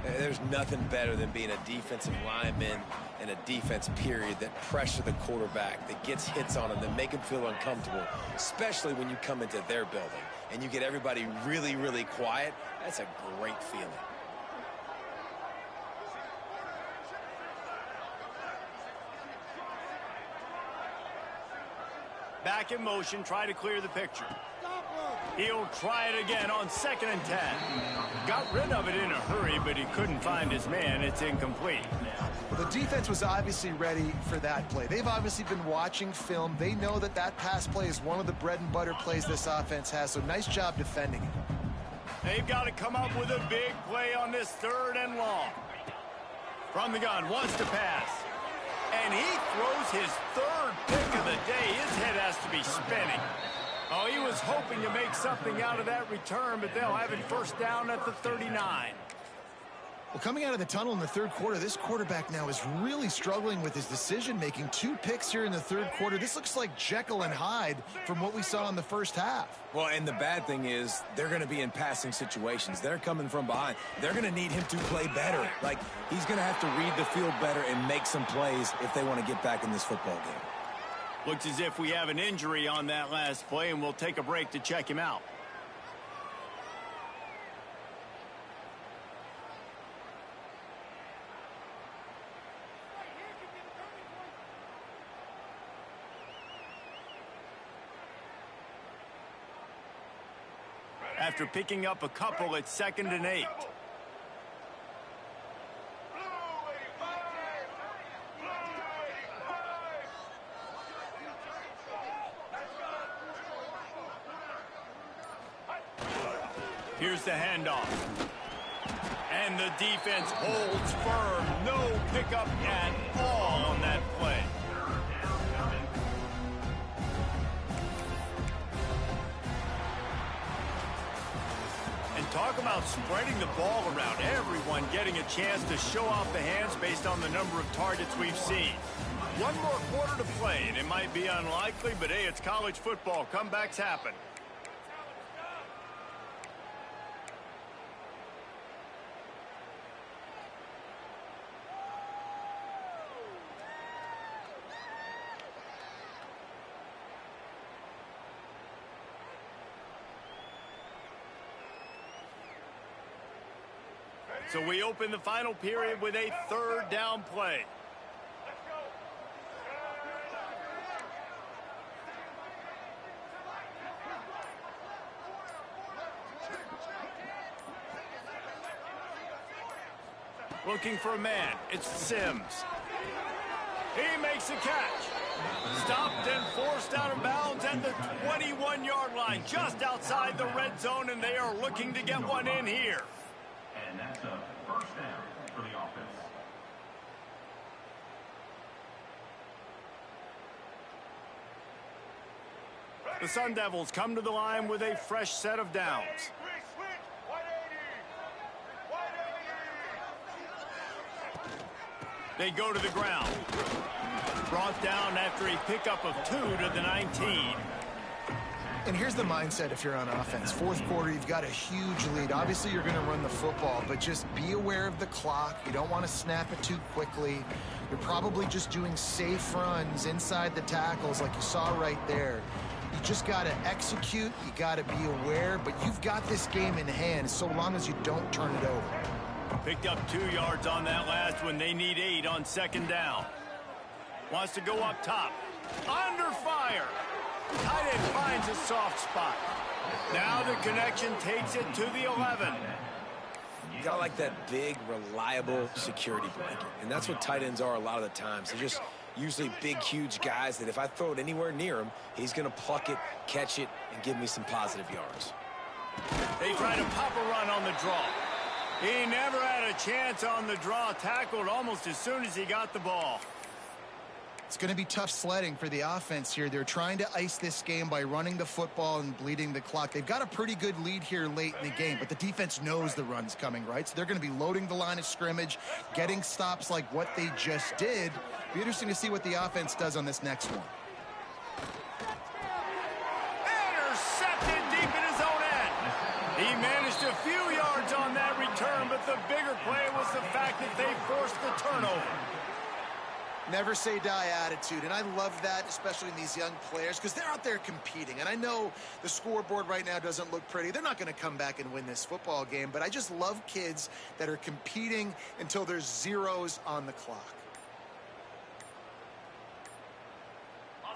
There's nothing better than being a defensive lineman and a defense period that pressure the quarterback, that gets hits on him, that make him feel uncomfortable, especially when you come into their building and you get everybody really, really quiet. That's a great feeling. Back in motion, try to clear the picture. He'll try it again on 2nd and 10. Got rid of it in a hurry, but he couldn't find his man. It's incomplete. Well, the defense was obviously ready for that play. They've obviously been watching film. They know that that pass play is one of the bread and butter plays this offense has, so nice job defending it. They've got to come up with a big play on this 3rd and long. From the gun, wants to pass. And he throws his 3rd pick of the day. His head has to be spinning. Oh, he was hoping to make something out of that return, but they'll have it first down at the 39. Well, coming out of the tunnel in the 3rd quarter, this quarterback now is really struggling with his decision-making. 2 picks here in the 3rd quarter. This looks like Jekyll and Hyde from what we saw in the first half. Well, and the bad thing is they're going to be in passing situations. They're coming from behind. They're going to need him to play better. Like, he's going to have to read the field better and make some plays if they want to get back in this football game. Looks as if we have an injury on that last play, and we'll take a break to check him out. after picking up a couple at 2nd and 8. Here's the handoff. And the defense holds firm. No pickup at all on that play. And talk about spreading the ball around. Everyone getting a chance to show off the hands based on the number of targets we've seen. One more quarter to play, and it might be unlikely, but hey, it's college football. Comebacks happen. So we open the final period with a 3rd down play. Looking for a man. It's Sims. He makes a catch. Stopped and forced out of bounds at the 21-yard line, just outside the red zone, and they are looking to get one in here. And that's a 1st down for the offense. The Sun Devils come to the line with a fresh set of downs. They go to the ground. Brought down after a pickup of 2 to the 19. And here's the mindset if you're on offense. 4th quarter, you've got a huge lead. Obviously, you're going to run the football, but just be aware of the clock. You don't want to snap it too quickly. You're probably just doing safe runs inside the tackles like you saw right there. You just got to execute. You got to be aware, but you've got this game in hand so long as you don't turn it over. Picked up 2 yards on that last one. They need 8 on 2nd down. Wants to go up top. Under fire. Tight end finds a soft spot. Now the connection takes it to the 11. You got like that big, reliable security blanket. And that's what tight ends are a lot of the times. They're just usually big, huge guys that if I throw it anywhere near him, he's going to pluck it, catch it, and give me some positive yards. They try to pop a run on the draw. He never had a chance on the draw. Tackled almost as soon as he got the ball. It's going to be tough sledding for the offense here. They're trying to ice this game by running the football and bleeding the clock. They've got a pretty good lead here late in the game, but the defense knows the run's coming, right? So they're going to be loading the line of scrimmage, getting stops like what they just did. Be interesting to see what the offense does on this next one. Intercepted deep in his own end. He managed a few yards on that return, but the bigger play was the fact that they forced the turnover. Never say die attitude, and I love that, especially in these young players, because they're out there competing. And I know the scoreboard right now doesn't look pretty. They're not going to come back and win this football game, but I just love kids that are competing until there's zeros on the clock.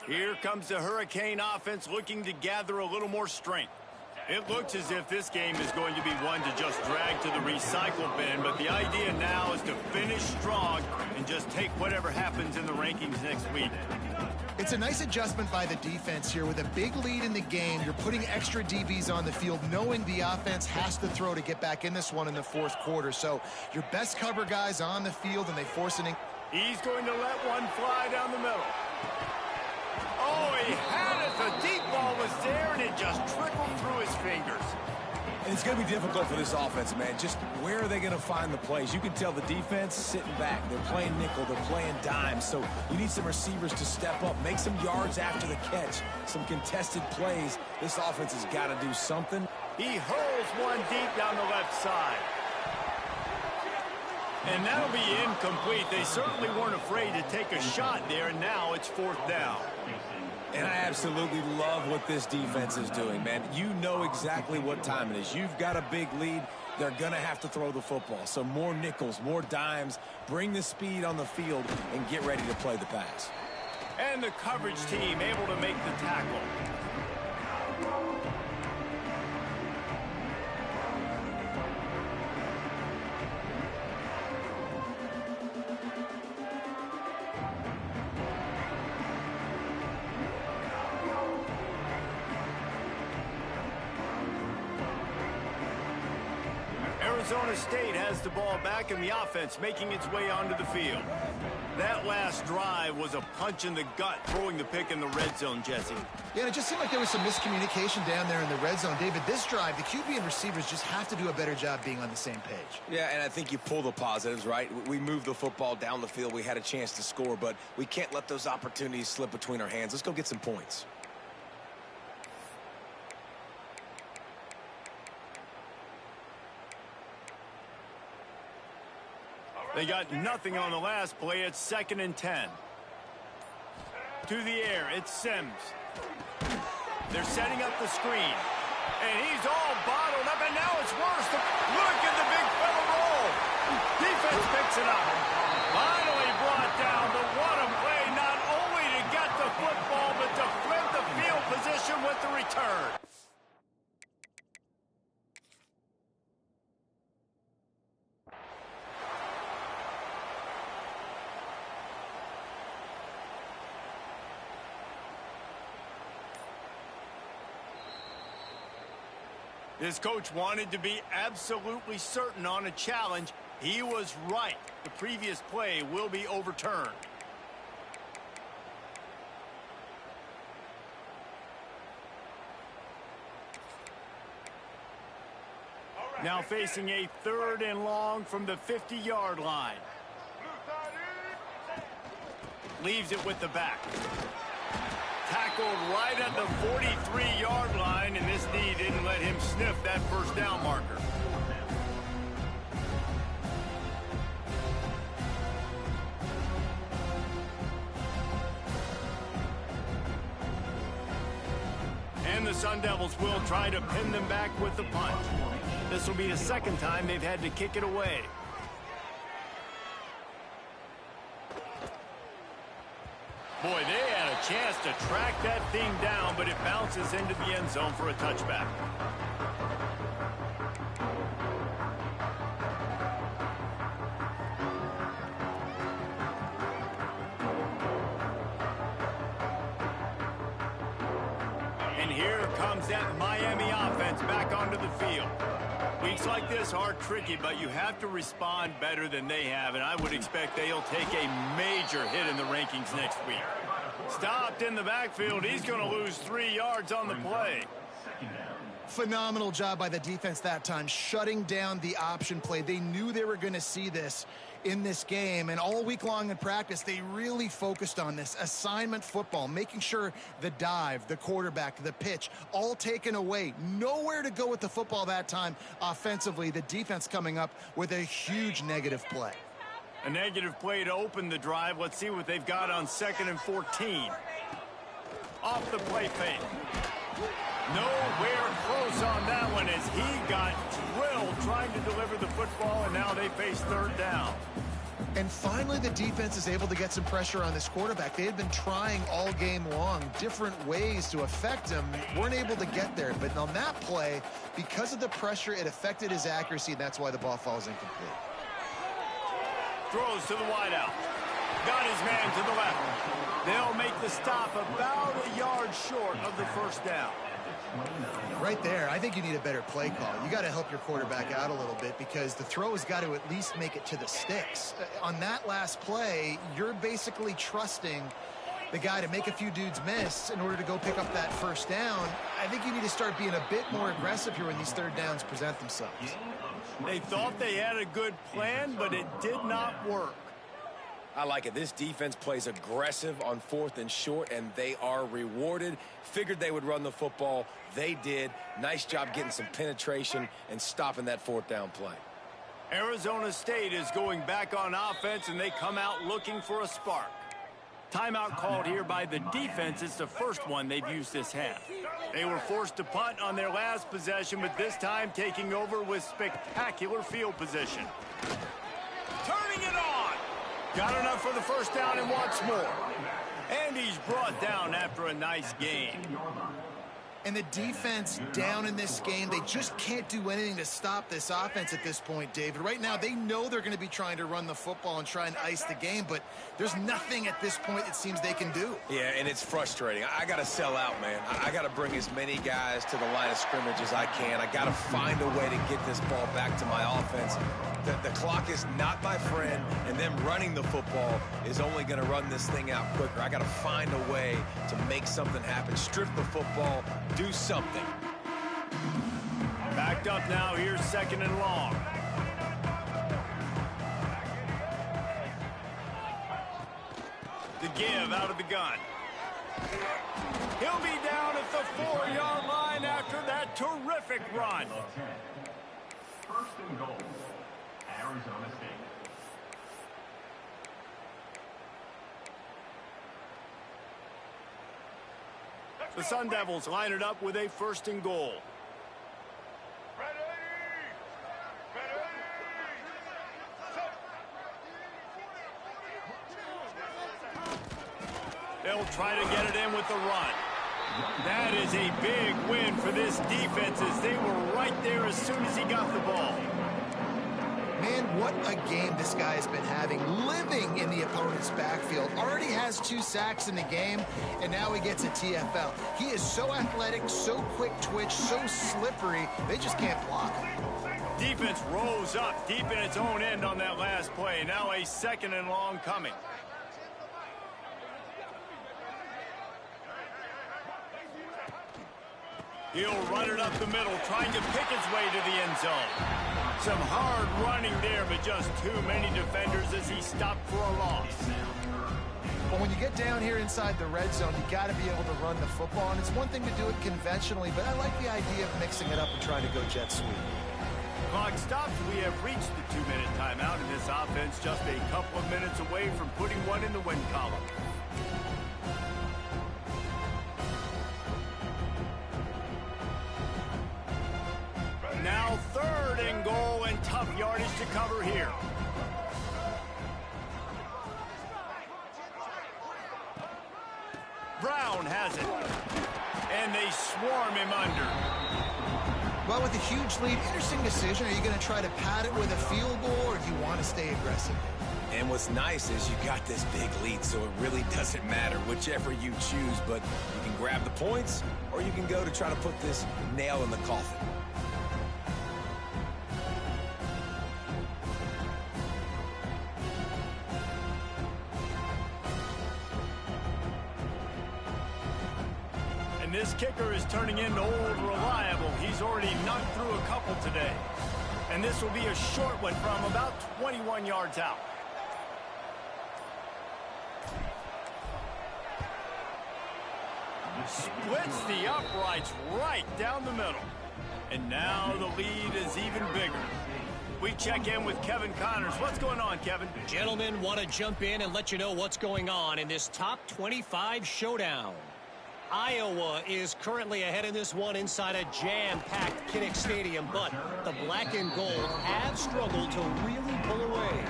Here comes the Hurricane offense looking to gather a little more strength. It looks as if this game is going to be one to just drag to the recycle bin, but the idea now is to finish strong and just take whatever happens in the rankings next week. It's a nice adjustment by the defense here. With a big lead in the game, you're putting extra DBs on the field, knowing the offense has to throw to get back in this one in the 4th quarter. So your best cover guys on the field, and they force it in. He's going to let one fly down the middle. Oh, he had it. The deep ball was there, and it just trickled through his fingers. And it's going to be difficult for this offense, man. Just where are they going to find the plays? You can tell the defense sitting back. They're playing nickel. They're playing dime. So you need some receivers to step up, make some yards after the catch, some contested plays. This offense has got to do something. He hurls one deep down the left side. And that'll be incomplete. They certainly weren't afraid to take a shot there, and now it's 4th down. And I absolutely love what this defense is doing, man. You know exactly what time it is. You've got a big lead. They're going to have to throw the football. So more nickels, more dimes, bring the speed on the field, and get ready to play the pass. And the coverage team able to make the tackle. Arizona State has the ball back and the offense making its way onto the field. That last drive was a punch in the gut, throwing the pick in the red zone, Jesse. Yeah, and it just seemed like there was some miscommunication down there in the red zone. David, this drive, the QB and receivers just have to do a better job being on the same page. Yeah, and I think you pull the positives, right? We moved the football down the field. We had a chance to score, but we can't let those opportunities slip between our hands. Let's go get some points. They got nothing on the last play. It's 2nd and 10. To the air, it's Sims. They're setting up the screen. And he's all bottled up, and now it's worse. Look at the big fella roll. Defense picks it up. Finally brought down, but what a play, not only to get the football, but to flip the field position with the return. This coach wanted to be absolutely certain on a challenge. He was right. The previous play will be overturned. Now facing a 3rd and long from the 50-yard line. Leaves it with the back. Tackled right at the 43-yard line, and this D didn't let him sniff that first down marker. And the Sun Devils will try to pin them back with the punt. This will be the 2nd time they've had to kick it away. Boy, they had a chance to track that thing down, but it bounces into the end zone for a touchback. And here comes that Miami offense back onto the field. Weeks like this are tricky, but you have to respond better than they have, and I would expect they'll take a major hit in the rankings next week. Stopped in the backfield. He's going to lose 3 yards on the play. Phenomenal job by the defense that time, shutting down the option play. They knew they were going to see this in this game, and all week long in practice, they really focused on this assignment football, making sure the dive, the quarterback, the pitch, all taken away. Nowhere to go with the football that time offensively. The defense coming up with a huge negative play. A negative play to open the drive. Let's see what they've got on 2nd and 14. Off the play fake. Nowhere close on that one as he got drilled trying to deliver the football, and now they face 3rd down. And finally, the defense is able to get some pressure on this quarterback. They had been trying all game long different ways to affect him, weren't able to get there. But on that play, because of the pressure, it affected his accuracy, and that's why the ball falls incomplete. Throws to the wideout. Got his man to the left. They'll make the stop about a yard short of the 1st down. Right there, I think you need a better play call. You got to help your quarterback out a little bit because the throw has got to at least make it to the sticks. On that last play, you're basically trusting the guy to make a few dudes miss in order to go pick up that 1st down. I think you need to start being a bit more aggressive here when these 3rd downs present themselves. They thought they had a good plan, but it did not work. I like it. This defense plays aggressive on 4th and short, and they are rewarded. Figured they would run the football. They did. Nice job getting some penetration and stopping that 4th down play. Arizona State is going back on offense, and they come out looking for a spark. Timeout called here by the defense. It's the first one they've used this half. They were forced to punt on their last possession, but this time taking over with spectacular field position. Turning it on. Got enough for the 1st down and wants more. And he's brought down after a nice gain. And the defense down in this game, they just can't do anything to stop this offense at this point, David. Right now, they know they're going to be trying to run the football and try and ice the game, but there's nothing at this point it seems they can do. Yeah, and it's frustrating. I got to sell out, man. I got to bring as many guys to the line of scrimmage as I can. I got to find a way to get this ball back to my offense. The clock is not my friend, and them running the football is only going to run this thing out quicker. I got to find a way to make something happen, strip the football, do something. Backed up now. Here's 2nd and long. The give out of the gun. He'll be down at the 4-yard line after that terrific run. 1st and goal, Arizona State. The Sun Devils line it up with a 1st and goal. They'll try to get it in with the run. That is a big win for this defense as they were right there as soon as he got the ball. Man, what a game this guy has been having, living in the opponent's backfield. Already has 2 sacks in the game, and now he gets a TFL. He is so athletic, so quick twitch, so slippery, they just can't block him. Defense rose up deep in its own end on that last play. Now a 2nd and long coming. He'll run it up the middle, trying to pick his way to the end zone. Some hard running there, but just too many defenders as he stopped for a loss. But when you get down here inside the red zone, you got to be able to run the football. And it's one thing to do it conventionally, but I like the idea of mixing it up and trying to go jet sweep. Clock stops. We have reached the 2-minute timeout, and this offense just a couple of minutes away from putting one in the win column. Now 3rd and goal, and tough yardage to cover here. Brown has it. And they swarm him under. Well, with a huge lead, interesting decision. Are you going to try to pad it with a field goal, or do you want to stay aggressive? And what's nice is you got this big lead, so it really doesn't matter whichever you choose, but you can grab the points, or you can go to try to put this nail in the coffin. This kicker is turning into old reliable. He's already knocked through a couple today. And this will be a short one from about 21 yards out. Splits the uprights right down the middle. And now the lead is even bigger. We check in with Kevin Connors. What's going on, Kevin? Gentlemen, want to jump in and let you know what's going on in this top 25 showdown. Iowa is currently ahead in this one inside a jam-packed Kinnick Stadium, but the black and gold have struggled to really pull away.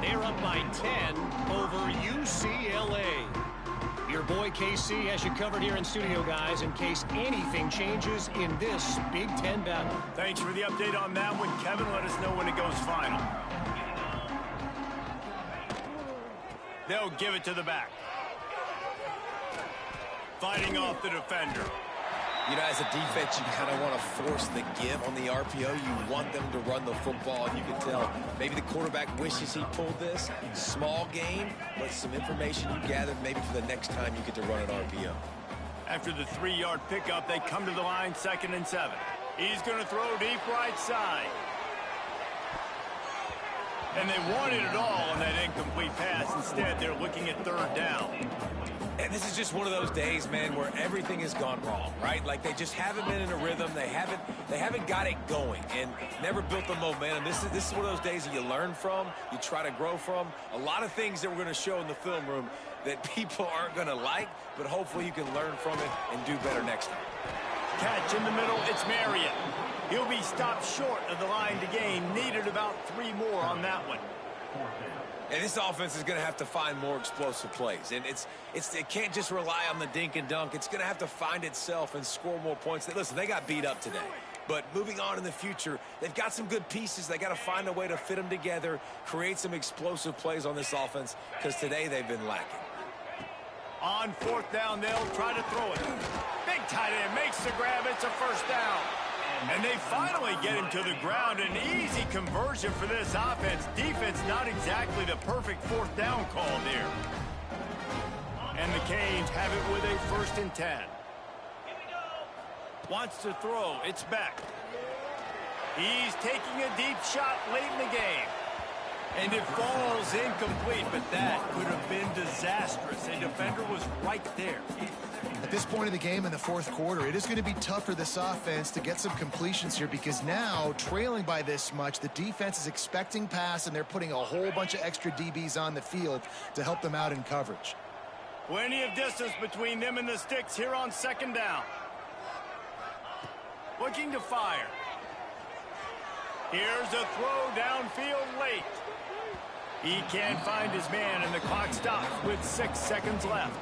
They're up by 10 over UCLA. Your boy KC has you covered here in studio, guys, in case anything changes in this Big Ten battle. Thanks for the update on that one, Kevin. Let us know when it goes final. They'll give it to the back. Fighting off the defender. You know, as a defense, you kind of want to force the give on the RPO. You want them to run the football, and you can tell maybe the quarterback wishes he pulled this. Small game, but some information you gathered maybe for the next time you get to run an RPO. After the 3-yard pickup, they come to the line, 2nd and 7. He's going to throw deep right side. And they wanted it all on that incomplete pass. Instead, they're looking at 3rd down. And this is just one of those days, man, where everything has gone wrong, right? Like they just haven't been in a rhythm. They haven't got it going and never built the momentum. This is one of those days that you learn from, you try to grow from. A lot of things that we're going to show in the film room that people aren't going to like, but hopefully you can learn from it and do better next time. Catch in the middle, it's Marriott. He'll be stopped short of the line to gain. Needed about 3 more on that one. 4th down. And this offense is going to have to find more explosive plays. And it can't just rely on the dink and dunk. It's going to have to find itself and score more points. Listen, they got beat up today. But moving on in the future, they've got some good pieces. They got to find a way to fit them together, create some explosive plays on this offense, because today they've been lacking. On fourth down, they'll try to throw it. Big tight end makes the grab. It's a first down. And they finally get him to the ground. An easy conversion for this offense. Defense not exactly the perfect fourth down call there. And the Canes have it with a 1st and 10. Wants to throw. It's back. He's taking a deep shot late in the game. And it falls incomplete, but that could have been disastrous. A defender was right there. At this point of the game in the 4th quarter, it is going to be tough for this offense to get some completions here, because now, trailing by this much, the defense is expecting pass, and they're putting a whole bunch of extra DBs on the field to help them out in coverage. Plenty of distance between them and the sticks here on 2nd down. Looking to fire. Here's a throw downfield late. He can't find his man, and the clock stops with 6 seconds left.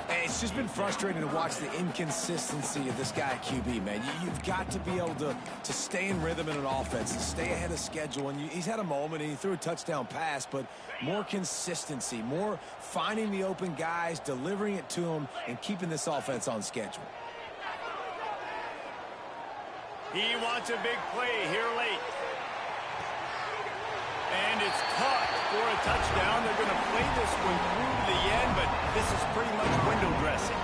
Hey, it's just been frustrating to watch the inconsistency of this guy at QB, man. You've got to be able to stay in rhythm in an offense and stay ahead of schedule. And he's had a moment, and he threw a touchdown pass, but more consistency, more finding the open guys, delivering it to them, and keeping this offense on schedule. He wants a big play here late. And it's caught for a touchdown. They're going to play this one through to the end, but this is pretty much window dressing.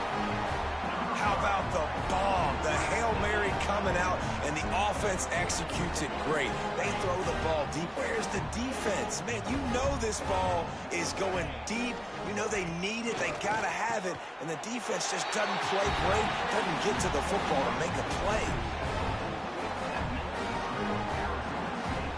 How about the bomb? The Hail Mary coming out, and the offense executes it great. They throw the ball deep. Where's the defense? Man, you know this ball is going deep. You know they need it. They got to have it. And the defense just doesn't play great, doesn't get to the football to make a play.